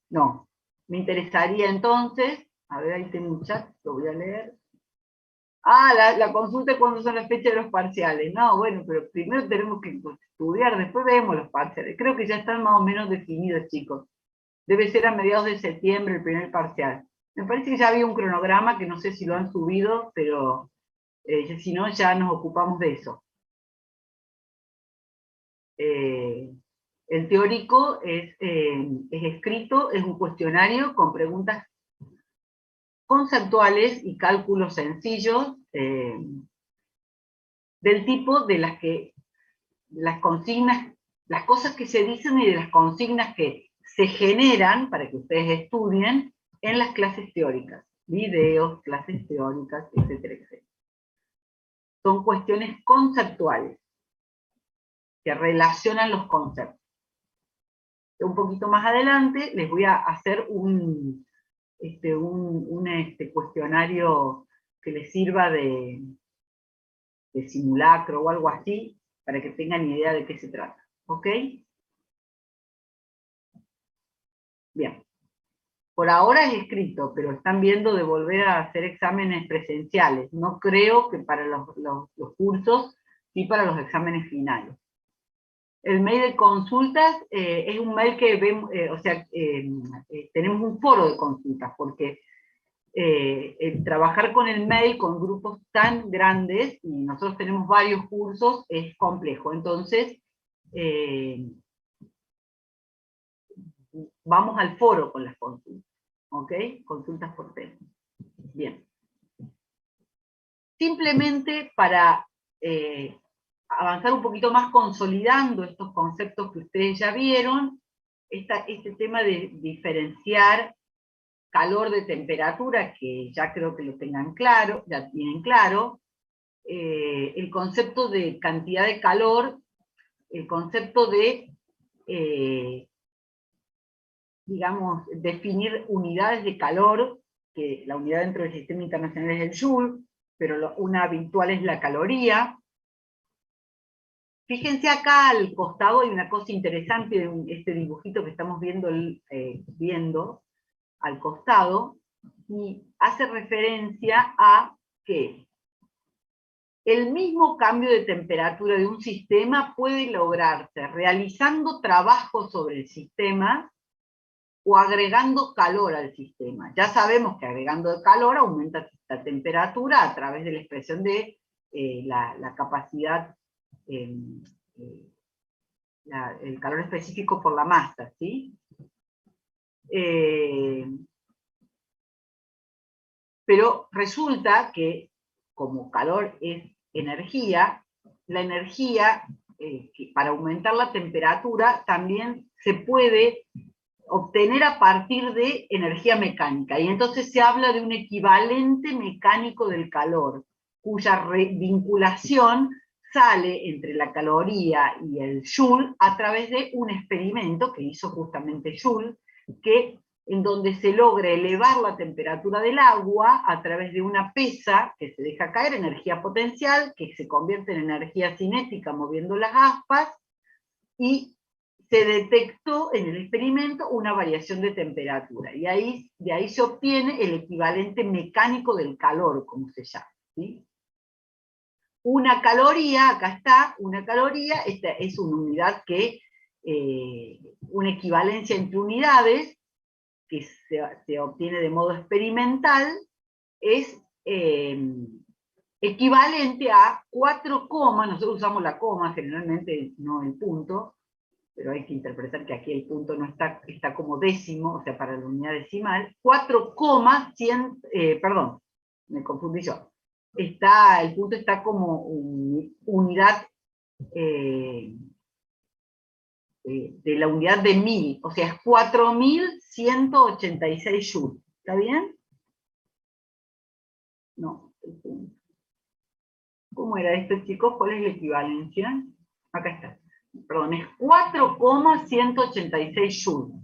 No. Me interesaría entonces, a ver, ahí tengo un chat, lo voy a leer. La consulta cuando son las fechas de los parciales. No, bueno, pero primero tenemos que estudiar, después vemos los parciales. Creo que ya están más o menos definidos, chicos. Debe ser a mediados de septiembre el primer parcial. Me parece que ya había un cronograma que no sé si lo han subido, pero si no, ya nos ocupamos de eso. El teórico es escrito, es un cuestionario con preguntas conceptuales y cálculos sencillos del tipo de las consignas, las cosas que se dicen y de las consignas que se generan para que ustedes estudien en las clases teóricas, videos, clases teóricas, etcétera, etcétera. Son cuestiones conceptuales que relacionan los conceptos. Un poquito más adelante les voy a hacer un cuestionario que les sirva de simulacro o algo así, para que tengan idea de qué se trata. ¿Ok? Bien. Por ahora es escrito, pero están viendo de volver a hacer exámenes presenciales. No creo que para los cursos, sí para los exámenes finales. El mail de consultas es un mail que vemos, tenemos un foro de consultas, porque trabajar con el mail, con grupos tan grandes, y nosotros tenemos varios cursos, es complejo. Entonces, vamos al foro con las consultas, ¿ok? Consultas por tema. Bien. Simplemente para avanzar un poquito más consolidando estos conceptos que ustedes ya vieron, este tema de diferenciar calor de temperatura, que ya creo que lo tengan claro, ya tienen claro, el concepto de cantidad de calor, el concepto de, digamos, definir unidades de calor, que la unidad dentro del sistema internacional es el joule, pero una habitual es la caloría. Fíjense acá al costado hay una cosa interesante de este dibujito que estamos viendo al costado, y hace referencia a que el mismo cambio de temperatura de un sistema puede lograrse realizando trabajo sobre el sistema o agregando calor al sistema. Ya sabemos que agregando calor aumenta la temperatura a través de la expresión de la capacidad, el calor específico por la masa, ¿sí? Pero resulta que, como calor es energía, la energía, para aumentar la temperatura, también se puede obtener a partir de energía mecánica. Y entonces se habla de un equivalente mecánico del calor, cuya vinculación sale entre la caloría y el joule a través de un experimento que hizo justamente Joule, en donde se logra elevar la temperatura del agua a través de una pesa que se deja caer, energía potencial, que se convierte en energía cinética moviendo las aspas, y se detectó en el experimento una variación de temperatura, y de ahí se obtiene el equivalente mecánico del calor, como se llama, ¿sí? Una caloría, acá está, una caloría, esta es una unidad que, una equivalencia entre unidades, que se obtiene de modo experimental, es equivalente a 4, nosotros usamos la coma, generalmente no el punto, pero hay que interpretar que aquí el punto no está como décimo, o sea, para la unidad decimal, 4,100, perdón, me confundí yo. El punto está como unidad de la unidad de 1000, o sea, es 4186 joules. ¿Está bien? No, el punto. ¿Cómo era esto, chicos? ¿Cuál es la equivalencia? Acá está. Perdón, es 4,186 joules.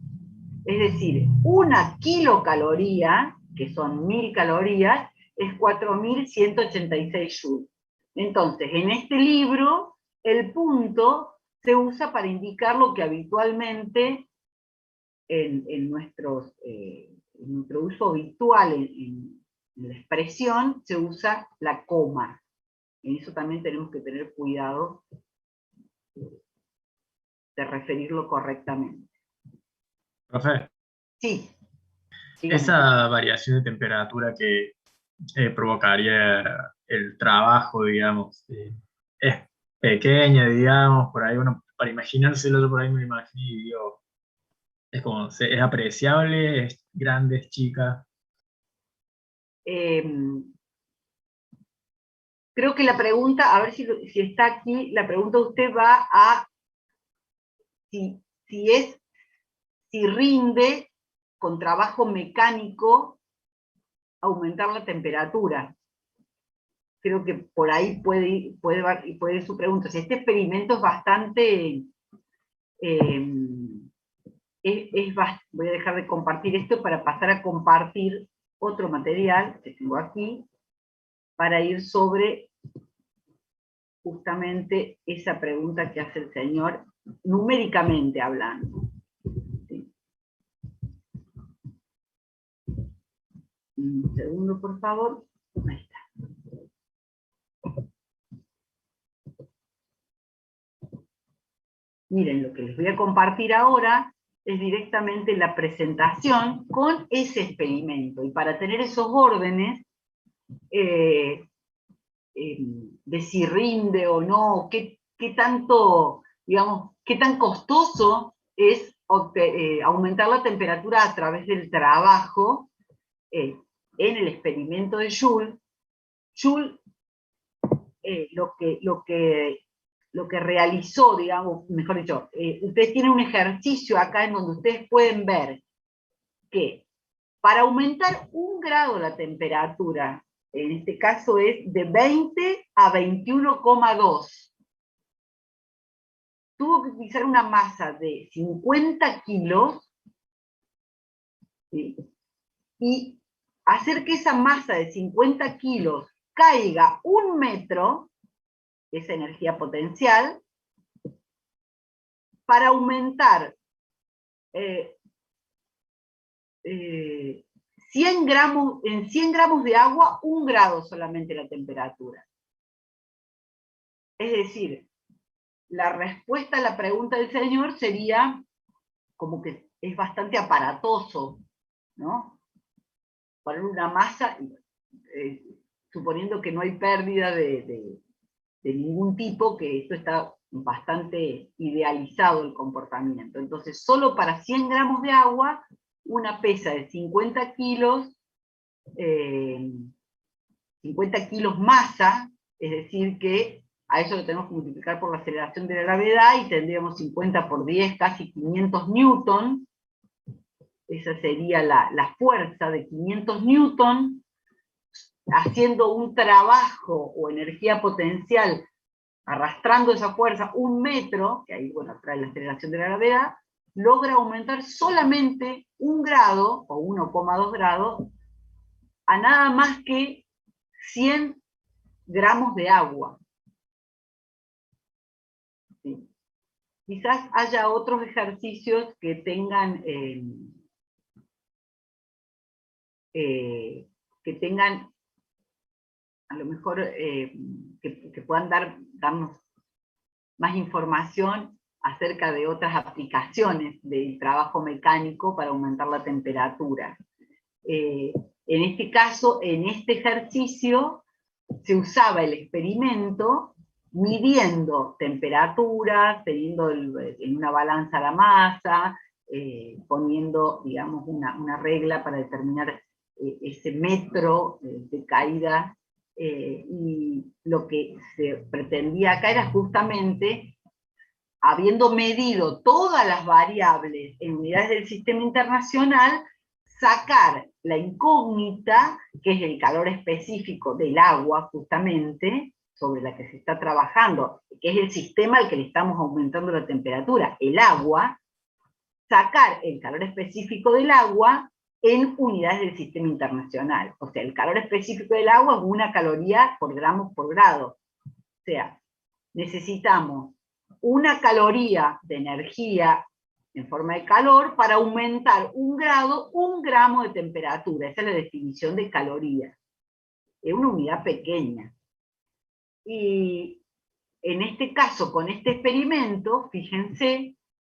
Es decir, una kilocaloría, que son 1000 calorías, es 4186 joules. Entonces, en este libro, el punto se usa para indicar lo que habitualmente en nuestro uso habitual en la expresión se usa la coma. En eso también tenemos que tener cuidado de referirlo correctamente. Profe, Sí. esa variación de temperatura que provocaría el trabajo, digamos, es pequeña, digamos, por ahí uno, para imaginárselo, yo por ahí me lo imagino y digo, es como, es apreciable, es grande, es chica. Creo que la pregunta, a ver si está aquí, la pregunta de usted va a si rinde con trabajo mecánico aumentar la temperatura. Creo que por ahí puede ir su pregunta. Si este experimento es bastante... voy a dejar de compartir esto para pasar a compartir otro material que tengo aquí, para ir sobre justamente esa pregunta que hace el señor, numéricamente hablando. ¿Sí? Un segundo, por favor. Ahí está. Miren, lo que les voy a compartir ahora es directamente la presentación con ese experimento. Y para tener esos órdenes, de si rinde o no, qué tanto, digamos, qué tan costoso es aumentar la temperatura a través del trabajo en el experimento de Joule. Joule lo que realizó, digamos, mejor dicho, ustedes tienen un ejercicio acá en donde ustedes pueden ver que para aumentar 1 grado la temperatura, en este caso es de 20 a 21,2, tuvo que utilizar una masa de 50 kilos, ¿sí? Y hacer que esa masa de 50 kilos caiga 1 metro, esa energía potencial, para aumentar 100 gramos, en 100 gramos de agua, 1 grado solamente la temperatura. Es decir, la respuesta a la pregunta del señor sería como que es bastante aparatoso, ¿no? Poner una masa, suponiendo que no hay pérdida de ningún tipo, que esto está bastante idealizado el comportamiento. Entonces, solo para 100 gramos de agua, una pesa de 50 kilos, 50 kilos masa, es decir que a eso lo tenemos que multiplicar por la aceleración de la gravedad, y tendríamos 50 por 10, casi 500 newton. Esa sería la fuerza de 500 newton, haciendo un trabajo o energía potencial, arrastrando esa fuerza 1 metro, que ahí bueno, trae la aceleración de la gravedad, logra aumentar solamente 1 grado, o 1,2 grados, a nada más que 100 gramos de agua. ¿Sí? Quizás haya otros ejercicios que tengan, a lo mejor, que puedan darnos más información acerca de otras aplicaciones del trabajo mecánico para aumentar la temperatura. En este caso, en este ejercicio, se usaba el experimento midiendo temperaturas, teniendo en una balanza la masa, poniendo, digamos, una regla para determinar ese metro de caída, y lo que se pretendía acá era justamente, habiendo medido todas las variables en unidades del sistema internacional, sacar la incógnita, que es el calor específico del agua, justamente, sobre la que se está trabajando, que es el sistema al que le estamos aumentando la temperatura, el agua, sacar el calor específico del agua en unidades del sistema internacional. O sea, el calor específico del agua es 1 caloría por gramos por grado. O sea, necesitamos 1 caloría de energía en forma de calor para aumentar 1 grado, 1 gramo de temperatura. Esa es la definición de caloría. es una unidad pequeña. Y en este caso, con este experimento, fíjense,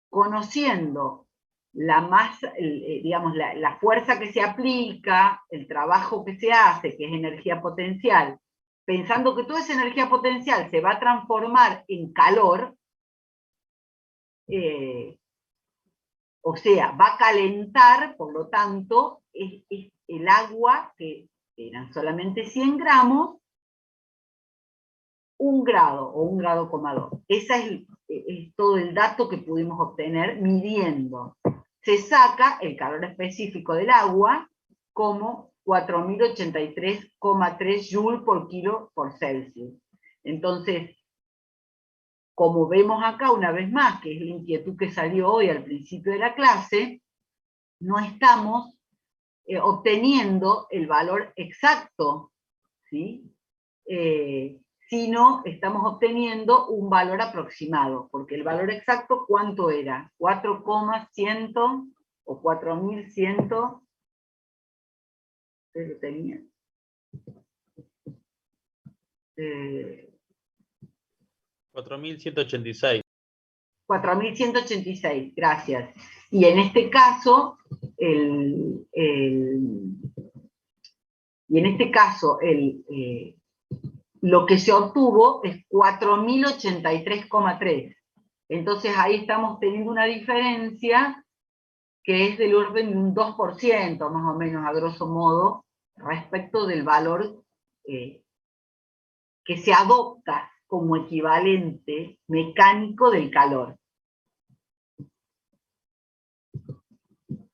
conociendo la masa, digamos, la fuerza que se aplica, el trabajo que se hace, que es energía potencial, pensando que toda esa energía potencial se va a transformar en calor, o sea, va a calentar, por lo tanto, es el agua, que eran solamente 100 gramos, 1 grado o 1,2 grados. Ese es todo el dato que pudimos obtener midiendo. Se saca el calor específico del agua como 4083,3 joules por kilo por Celsius. Entonces, como vemos acá una vez más, que es la inquietud que salió hoy al principio de la clase, no estamos obteniendo el valor exacto, ¿sí? Sino estamos obteniendo un valor aproximado, porque el valor exacto, ¿cuánto era? 4,100 o 4100, ¿ustedes lo tenían? 4186. 4186, gracias. Y en este caso, lo que se obtuvo es 4083,3. Entonces ahí estamos teniendo una diferencia que es del orden de un 2%, más o menos, a grosso modo, respecto del valor que se adopta como equivalente mecánico del calor.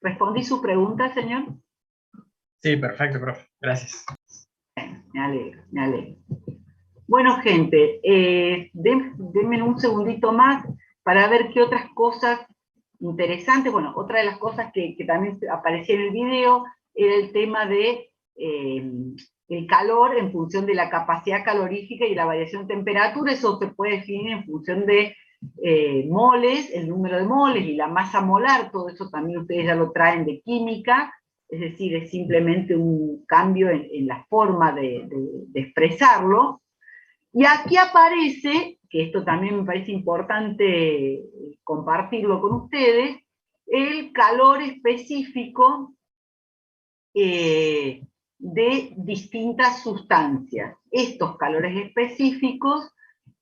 ¿Respondí su pregunta, señor? Sí, perfecto, profe. Gracias. Me alegro, me alegro. Bueno, gente, denme un segundito más para ver qué otras cosas interesantes. Bueno, otra de las cosas que también aparecía en el video era el tema de el calor en función de la capacidad calorífica y la variación de temperatura. Eso se puede definir en función de moles, el número de moles y la masa molar. Todo eso también ustedes ya lo traen de química. Es decir, es simplemente un cambio en la forma de expresarlo. Y aquí aparece, que esto también me parece importante compartirlo con ustedes, el calor específico de distintas sustancias. Estos calores específicos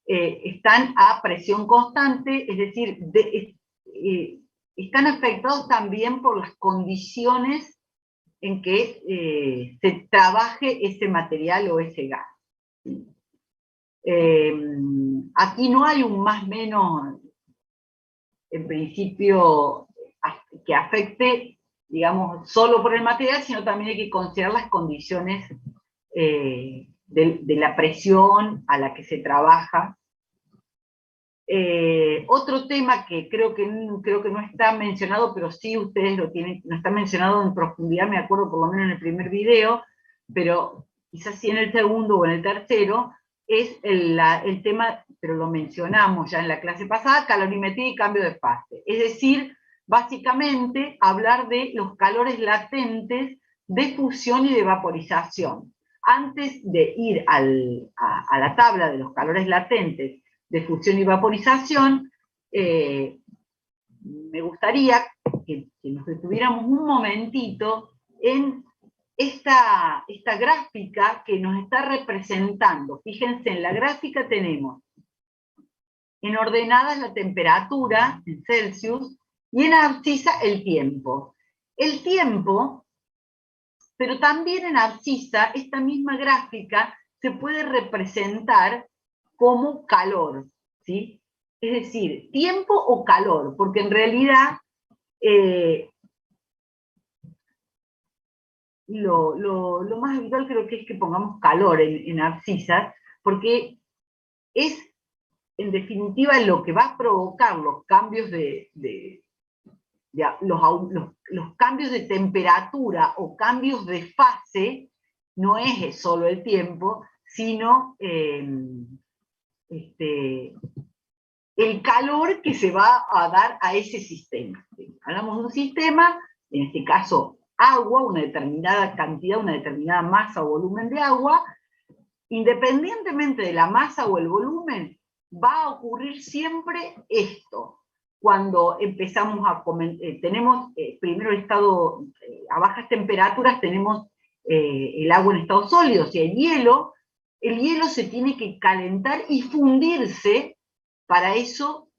están a presión constante, es decir, están afectados también por las condiciones en que se trabaje ese material o ese gas. Aquí no hay un más menos, en principio, que afecte, digamos, solo por el material, sino también hay que considerar las condiciones de la presión a la que se trabaja. Otro tema que creo que no está mencionado, pero sí ustedes lo tienen, no está mencionado en profundidad, me acuerdo por lo menos en el primer video, pero quizás sí en el segundo o en el tercero, es el tema, pero lo mencionamos ya en la clase pasada, calorimetría y cambio de fase. Es decir, básicamente hablar de los calores latentes de fusión y de vaporización. Antes de ir a la tabla de los calores latentes de fusión y vaporización, me gustaría que nos detuviéramos un momentito en esta gráfica que nos está representando. Fíjense, en la gráfica tenemos en ordenadas la temperatura en Celsius y en abscisa el tiempo. El tiempo, pero también en abscisa, esta misma gráfica se puede representar como calor, ¿sí? Es decir, tiempo o calor, porque en realidad lo más habitual creo que es que pongamos calor en abscisas, porque es, en definitiva, lo que va a provocar los cambios los cambios de temperatura o cambios de fase, no es solo el tiempo, sino el calor que se va a dar a ese sistema. Hablamos de un sistema, en este caso agua, una determinada cantidad, una determinada masa o volumen de agua, independientemente de la masa o el volumen, va a ocurrir siempre esto. Cuando empezamos a tenemos primero el estado, a bajas temperaturas tenemos el agua en estado sólido, o sea, el hielo se tiene que calentar y fundirse. Para eso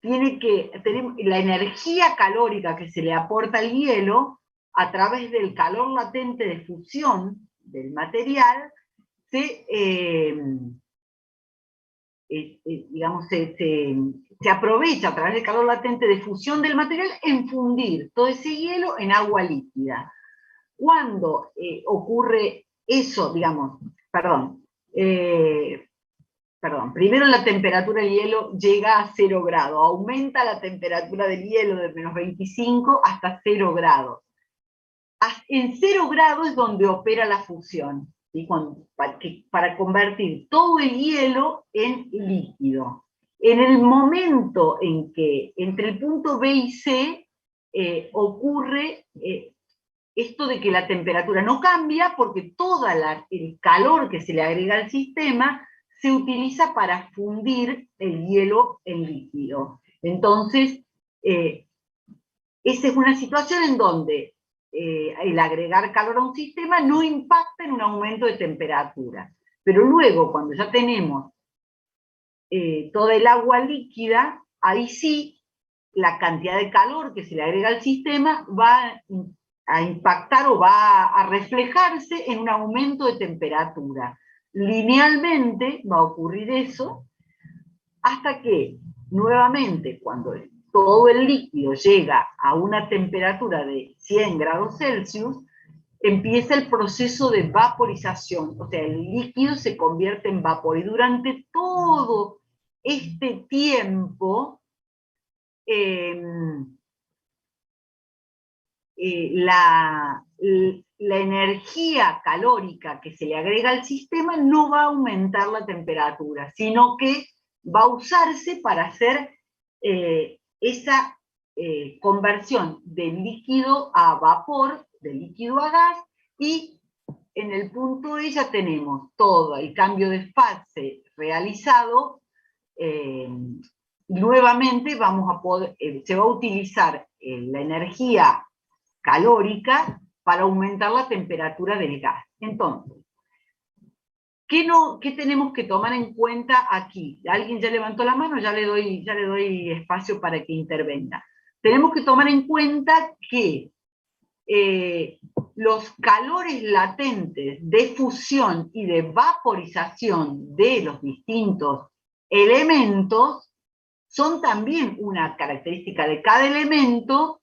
tiene que tener la energía calórica que se le aporta al hielo a través del calor latente de fusión del material, digamos, se aprovecha a través del calor latente de fusión del material en fundir todo ese hielo en agua líquida. Cuando ocurre eso, digamos, primero la temperatura del hielo llega a 0 grados, aumenta la temperatura del hielo de menos 25 hasta 0 grados. En 0 grados es donde opera la fusión, ¿sí? Para convertir todo el hielo en líquido. En el momento en que entre el punto B y C ocurre esto de que la temperatura no cambia, porque todo el calor que se le agrega al sistema se utiliza para fundir el hielo en líquido. Entonces, esa es una situación en donde el agregar calor a un sistema no impacta en un aumento de temperatura. Pero luego, cuando ya tenemos toda el agua líquida, ahí sí la cantidad de calor que se le agrega al sistema va a impactar o va a reflejarse en un aumento de temperatura. Linealmente va a ocurrir eso, hasta que, nuevamente, cuando todo el líquido llega a una temperatura de 100 grados Celsius, empieza el proceso de vaporización, o sea, el líquido se convierte en vapor, y durante todo este tiempo, la energía calórica que se le agrega al sistema no va a aumentar la temperatura, sino que va a usarse para hacer esa conversión de líquido a vapor, de líquido a gas, y en el punto E ya tenemos todo el cambio de fase realizado. Nuevamente se va a utilizar la energía calórica para aumentar la temperatura del gas. Entonces, ¿qué tenemos que tomar en cuenta aquí? ¿Alguien ya levantó la mano? Ya le doy espacio para que intervenga. Tenemos que tomar en cuenta que los calores latentes de fusión y de vaporización de los distintos elementos son también una característica de cada elemento,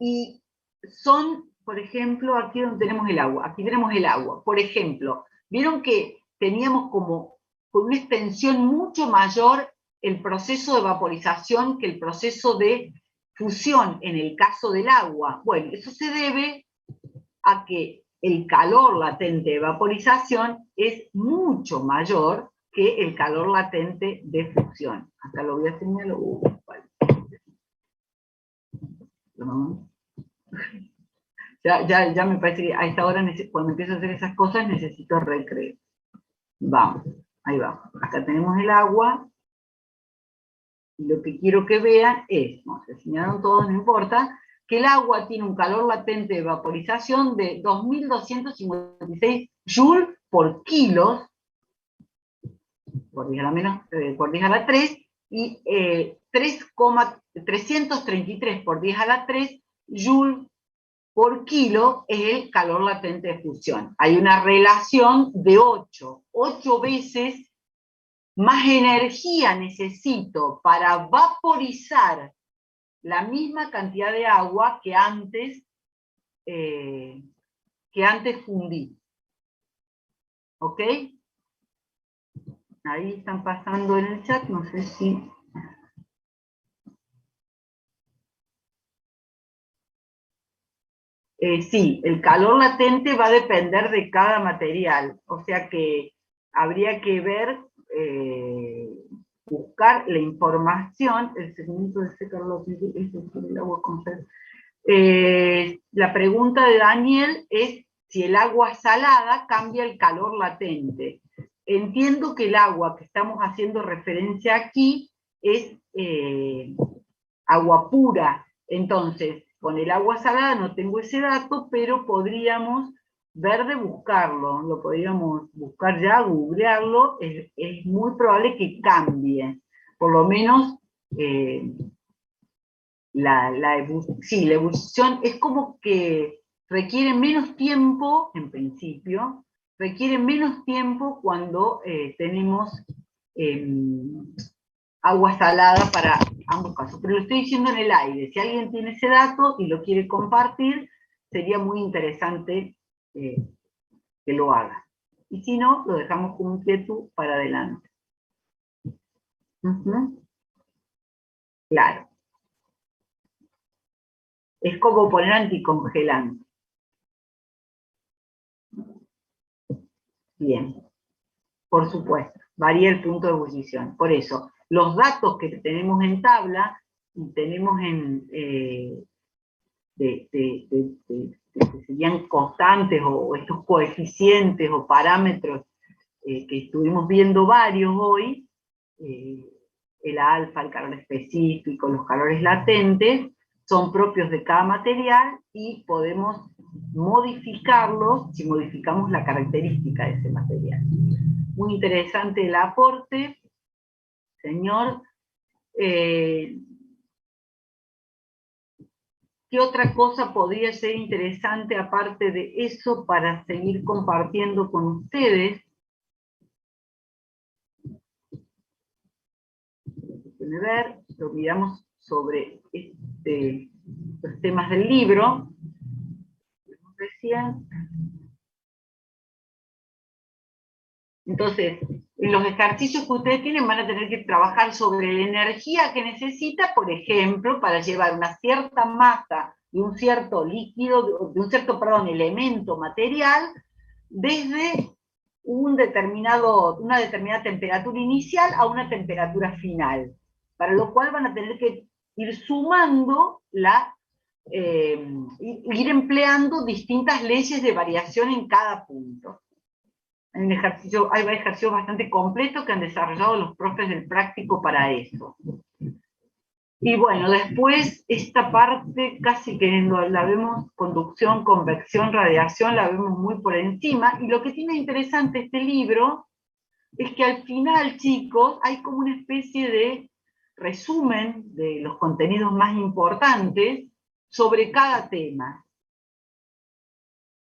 y son, por ejemplo, aquí donde tenemos el agua, aquí tenemos el agua. Por ejemplo, vieron que teníamos como con una extensión mucho mayor el proceso de vaporización que el proceso de fusión en el caso del agua. Bueno, eso se debe a que el calor latente de vaporización es mucho mayor que el calor latente de fusión. Acá lo voy a señalar. Ya me parece que a esta hora, cuando empiezo a hacer esas cosas, necesito recreo. Vamos, ahí vamos. Acá tenemos el agua. Y lo que quiero que vean es, no, se señalaron todos, no importa, que el agua tiene un calor latente de vaporización de 2.256 joules por kilos, por 10 a la 3, y 333 por 10 a la 3 joules por kilo es el calor latente de fusión. Hay una relación de 8 veces más energía necesito para vaporizar la misma cantidad de agua que antes fundí. ¿Ok? Ahí están pasando en el chat, no sé si... sí, el calor latente va a depender de cada material, o sea que habría que ver buscar la información, el segmento de secar el agua con sed. La pregunta de Daniel es si el agua salada cambia el calor latente. Entiendo que el agua que estamos haciendo referencia aquí es agua pura. Entonces, con el agua salada no tengo ese dato, pero podríamos ver de buscarlo. Lo podríamos buscar ya, googlearlo. Es muy probable que cambie. Por lo menos, la ebullición es como que requiere menos tiempo, en principio, requiere menos tiempo cuando tenemos agua salada para ambos casos. Pero lo estoy diciendo en el aire. Si alguien tiene ese dato y lo quiere compartir, sería muy interesante que lo haga. Y si no, lo dejamos como inquietud para adelante. Claro. Es como poner anticongelante. Bien. Por supuesto, varía el punto de ebullición. Por eso, los datos que tenemos en tabla, y tenemos que serían constantes, o estos coeficientes o parámetros que estuvimos viendo varios hoy, el alfa, el calor específico, los calores latentes, son propios de cada material y podemos modificarlos si modificamos la característica de ese material. Muy interesante el aporte, señor. ¿Qué otra cosa podría ser interesante aparte de eso para seguir compartiendo con ustedes? Déjenme ver, lo miramos sobre los temas del libro. Recién. Entonces, en los ejercicios que ustedes tienen van a tener que trabajar sobre la energía que necesita, por ejemplo, para llevar una cierta masa de un cierto líquido, de un cierto, elemento material, desde una determinada temperatura inicial a una temperatura final, para lo cual van a tener que ir sumando ir empleando distintas leyes de variación en cada punto. Hay ejercicios bastante completos que han desarrollado los profes del práctico para eso. Y bueno, después esta parte casi que la vemos, conducción, convección, radiación, la vemos muy por encima, y lo que tiene interesante este libro es que al final, chicos, hay como una especie de resumen de los contenidos más importantes sobre cada tema.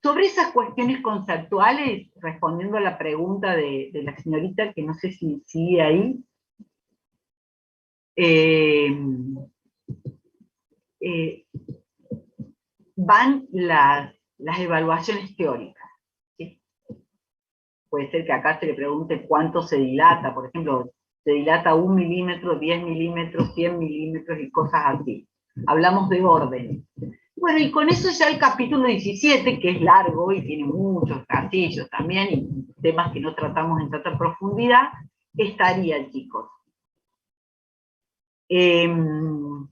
Sobre esas cuestiones conceptuales, respondiendo a la pregunta de la señorita, que no sé si sigue ahí, van las evaluaciones teóricas. ¿Sí? Puede ser que acá se le pregunte cuánto se dilata, por ejemplo, se dilata 1 milímetro, 10 milímetros, 100 milímetros y cosas así. Hablamos de órdenes. Bueno, y con eso ya el capítulo 17, que es largo y tiene muchos ejercicios también, y temas que no tratamos en tanta profundidad, estaría, chicos. En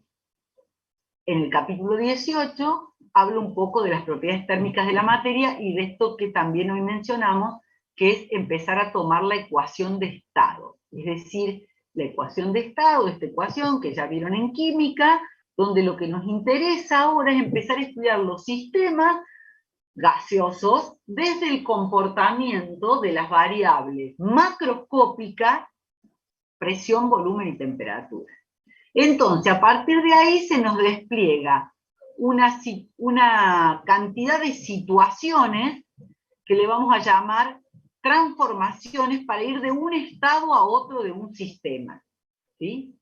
el capítulo 18 hablo un poco de las propiedades térmicas de la materia y de esto que también hoy mencionamos, que es empezar a tomar la ecuación de estado. Es decir, la ecuación de estado, esta ecuación que ya vieron en química, donde lo que nos interesa ahora es empezar a estudiar los sistemas gaseosos desde el comportamiento de las variables macroscópicas, presión, volumen y temperatura. Entonces, a partir de ahí se nos despliega una cantidad de situaciones que le vamos a llamar transformaciones para ir de un estado a otro de un sistema. ¿Sí?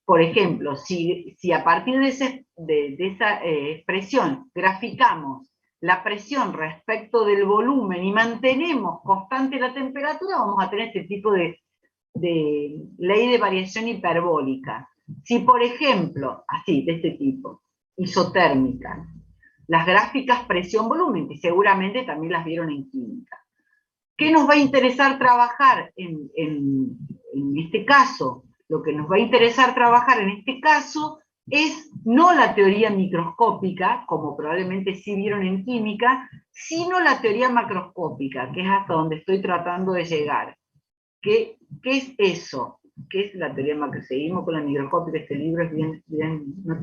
Por ejemplo, si a partir de esa expresión graficamos la presión respecto del volumen y mantenemos constante la temperatura, vamos a tener este tipo de ley de variación hiperbólica. Si, por ejemplo, así, de este tipo, isotérmica, las gráficas presión-volumen, que seguramente también las vieron en química. ¿Qué nos va a interesar trabajar en en este caso, lo que nos va a interesar trabajar en este caso es no la teoría microscópica, como probablemente sí vieron en química, sino la teoría macroscópica, que es hasta donde estoy tratando de llegar. ¿Qué es eso? ¿Qué es la teoría macroscópica? Seguimos con la microscópica, este libro es no es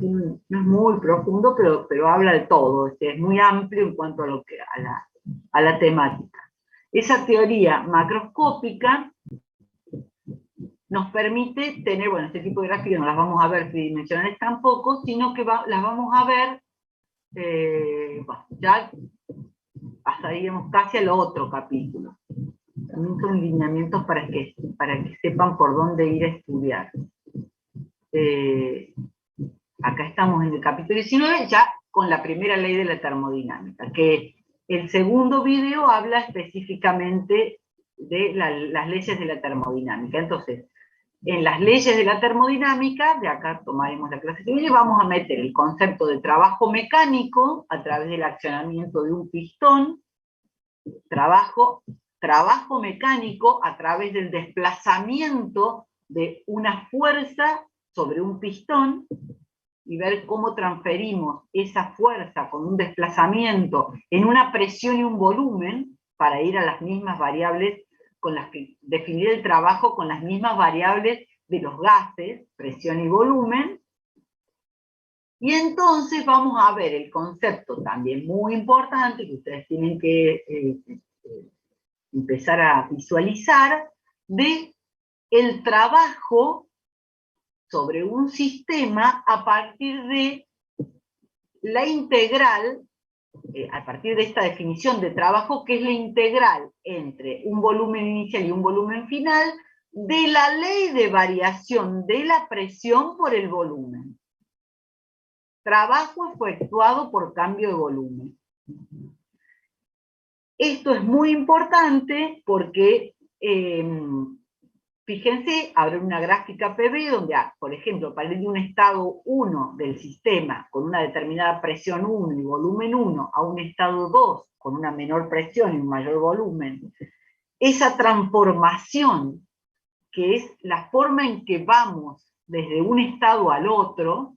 muy profundo, pero habla de todo, es muy amplio en cuanto a la temática. Esa teoría macroscópica nos permite tener, bueno, este tipo de gráficas no las vamos a ver tridimensionales tampoco, sino que las vamos a ver ya pasaríamos casi al otro capítulo. También son lineamientos para que sepan por dónde ir a estudiar. Acá estamos en el capítulo 19, ya con la primera ley de la termodinámica, que el segundo video habla específicamente de las leyes de la termodinámica. Entonces, en las leyes de la termodinámica, de acá tomaremos la clase que viene, vamos a meter el concepto de trabajo mecánico a través del accionamiento de un pistón, trabajo mecánico a través del desplazamiento de una fuerza sobre un pistón, y ver cómo transferimos esa fuerza con un desplazamiento en una presión y un volumen, para ir a las mismas variables con las que definir el trabajo con las mismas variables de los gases, presión y volumen. Y entonces vamos a ver el concepto también muy importante que ustedes tienen que empezar a visualizar, de el trabajo sobre un sistema a partir de la integral, a partir de esta definición de trabajo, que es la integral entre un volumen inicial y un volumen final, de la ley de variación de la presión por el volumen. Trabajo efectuado por cambio de volumen. Esto es muy importante porque, fíjense, habrá una gráfica PV donde, por ejemplo, para ir de un estado 1 del sistema con una determinada presión 1 y volumen 1 a un estado 2 con una menor presión y un mayor volumen, esa transformación, que es la forma en que vamos desde un estado al otro,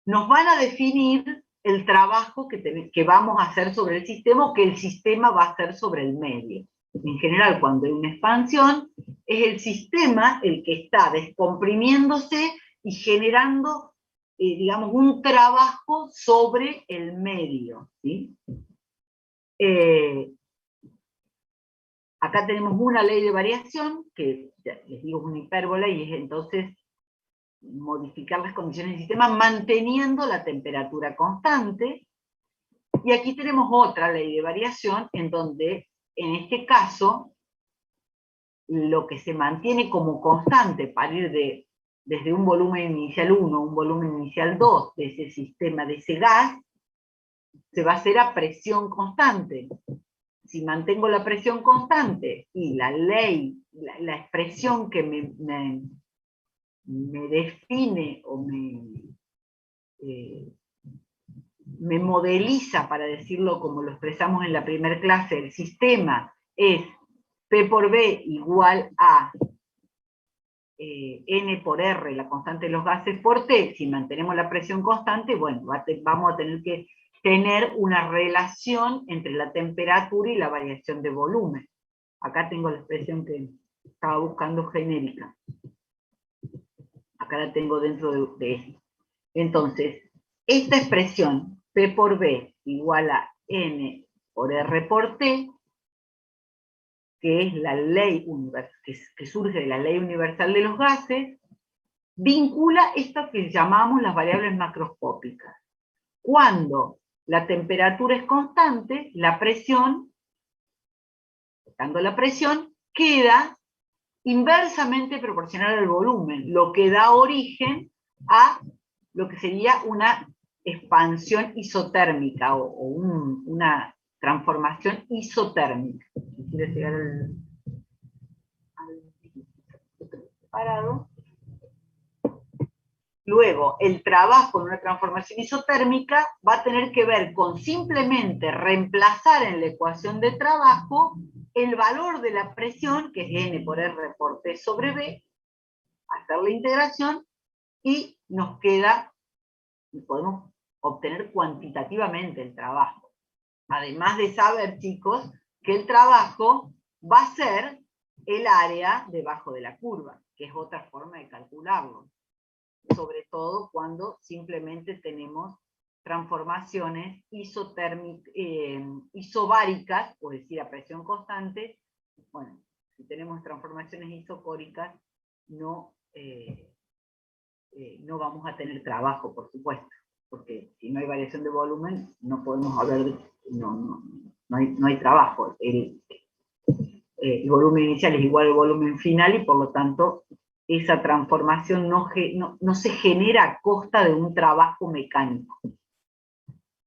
nos van a definir el trabajo que vamos a hacer sobre el sistema, o que el sistema va a hacer sobre el medio. En general, cuando hay una expansión, es el sistema el que está descomprimiéndose y generando, digamos, un trabajo sobre el medio, ¿sí? Acá tenemos una ley de variación, que les digo es una hipérbola, y es entonces modificar las condiciones del sistema manteniendo la temperatura constante. Y aquí tenemos otra ley de variación, en donde, en este caso, lo que se mantiene como constante para ir desde un volumen inicial 1 a un volumen inicial 2 de ese sistema, de ese gas, se va a hacer a presión constante. Si mantengo la presión constante y la ley, la expresión que me define o me modeliza, para decirlo como lo expresamos en la primera clase, el sistema es P por B igual a N por R, la constante de los gases, por T. Si mantenemos la presión constante, bueno, vamos a tener que tener una relación entre la temperatura y la variación de volumen. Acá tengo la expresión que estaba buscando genérica. Acá la tengo dentro de esto. Entonces, esta expresión, P por B igual a N por R por T, que es la ley que surge de la ley universal de los gases, vincula esto que llamamos las variables macroscópicas. Cuando la temperatura es constante, la presión, dando la presión, queda inversamente proporcional al volumen, lo que da origen a lo que sería una expansión isotérmica o una transformación isotérmica. Quisiera llegar al parado. Luego, el trabajo en una transformación isotérmica va a tener que ver con simplemente reemplazar en la ecuación de trabajo el valor de la presión, que es N por R por T sobre B, hacer la integración, y nos queda, y podemos obtener cuantitativamente el trabajo. Además de saber, chicos, que el trabajo va a ser el área debajo de la curva, que es otra forma de calcularlo. Sobre todo cuando simplemente tenemos transformaciones isobáricas, o decir, a presión constante. Bueno, si tenemos transformaciones isocóricas, no vamos a tener trabajo, por supuesto, porque si no hay variación de volumen, no podemos hablar de, no hay trabajo. El volumen inicial es igual al volumen final, y por lo tanto esa transformación no se genera a costa de un trabajo mecánico.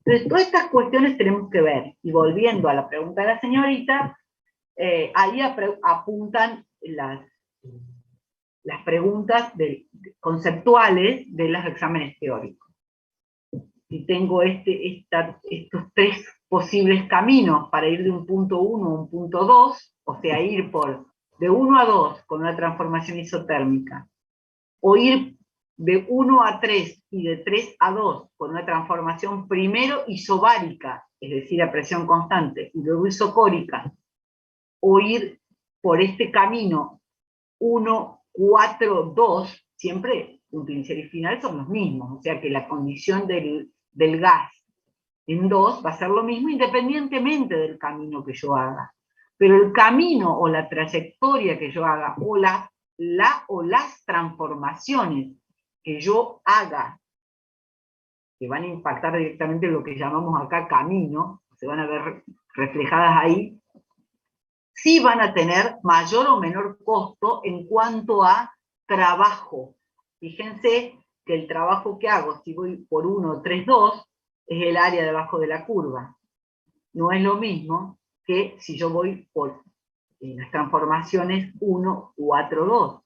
Entonces, todas estas cuestiones tenemos que ver. Y volviendo a la pregunta de la señorita, ahí apuntan las preguntas conceptuales de los exámenes teóricos. Si tengo estos tres posibles caminos para ir de un punto 1 a un punto 2, o sea, ir de 1 a 2 con una transformación isotérmica, o ir de 1 a 3 y de 3 a 2 con una transformación primero isobárica, es decir, a presión constante, y luego isocórica, o ir por este camino 1, 4, 2, siempre punto inicial y final son los mismos, o sea que la condición del gas en 2 va a ser lo mismo independientemente del camino que yo haga. Pero el camino o la trayectoria que yo haga, o las transformaciones que yo haga, que van a impactar directamente en lo que llamamos acá camino, se van a ver reflejadas ahí, sí van a tener mayor o menor costo en cuanto a trabajo. Fíjense que el trabajo que hago, si voy por 1, 3, 2, es el área debajo de la curva. No es lo mismo que si yo voy por las transformaciones 1, 4, 2.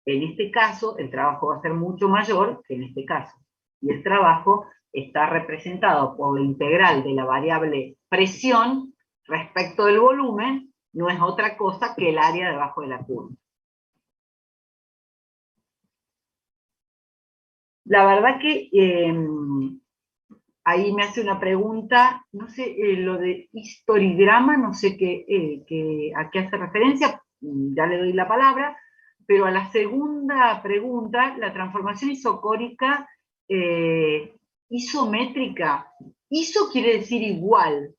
En este caso, el trabajo va a ser mucho mayor que en este caso. Y el trabajo está representado por la integral de la variable presión respecto del volumen, no es otra cosa que el área debajo de la curva. La verdad que ahí me hace una pregunta, no sé, lo de histograma, no sé a qué hace referencia, ya le doy la palabra, pero a la segunda pregunta, la transformación isocórica, isométrica, iso quiere decir igual,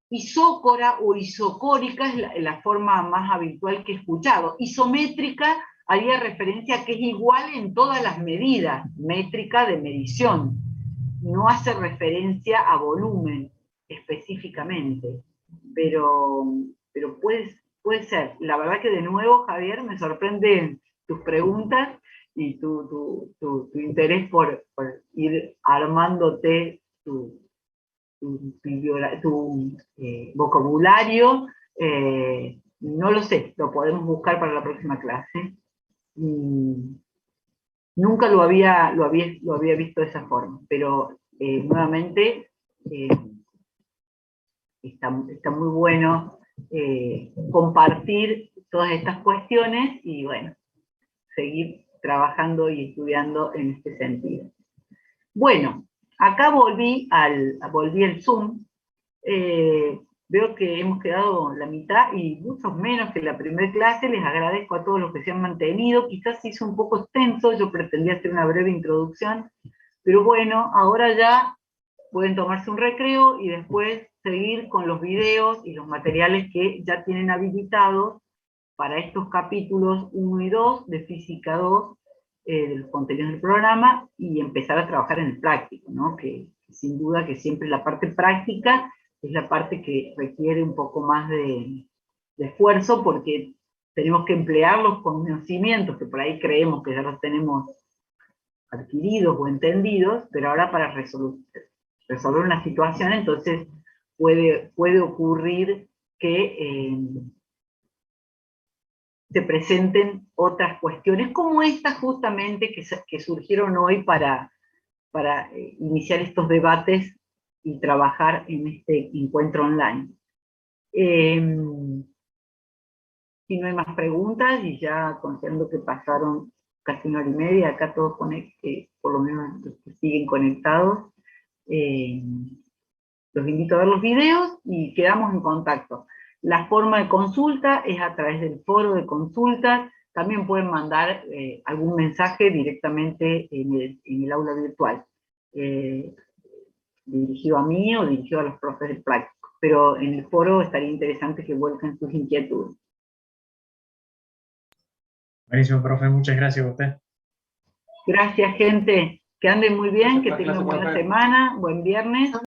isócora o isocórica es la forma más habitual que he escuchado. Isométrica haría referencia a que es igual en todas las medidas, métrica de medición. No hace referencia a volumen específicamente, pero puede ser. La verdad que de nuevo, Javier, me sorprenden tus preguntas y tu interés por ir armándote tu vocabulario. No lo sé, lo podemos buscar para la próxima clase. Nunca lo había visto de esa forma, pero nuevamente está muy bueno compartir todas estas cuestiones y bueno, seguir trabajando y estudiando en este sentido. Bueno, acá volví al Zoom. Veo que hemos quedado la mitad y muchos menos que la primera clase. Les agradezco a todos los que se han mantenido. Quizás se hizo un poco extenso, yo pretendía hacer una breve introducción, pero bueno, ahora ya pueden tomarse un recreo y después seguir con los videos y los materiales que ya tienen habilitados para estos capítulos 1 y 2 de Física 2, de los contenidos del programa, y empezar a trabajar en el práctico, ¿no? Que sin duda que siempre la parte práctica es la parte que requiere un poco más de esfuerzo, porque tenemos que emplear los conocimientos que por ahí creemos que ya los tenemos adquiridos o entendidos, pero ahora para resolver una situación, entonces puede ocurrir que se presenten otras cuestiones como estas justamente que surgieron hoy para iniciar estos debates y trabajar en este encuentro online. Si no hay más preguntas, y ya considerando que pasaron casi 1 hora y media, acá todos por lo menos los que siguen conectados, los invito a ver los videos y quedamos en contacto. La forma de consulta es a través del foro de consultas. También pueden mandar algún mensaje directamente en el aula virtual, dirigido a mí o dirigido a los profes del práctico. Pero en el foro estaría interesante que vuelquen sus inquietudes. Buenísimo, profe, muchas gracias a usted. Gracias, gente. Que anden muy bien, que tengan buena semana, buen viernes.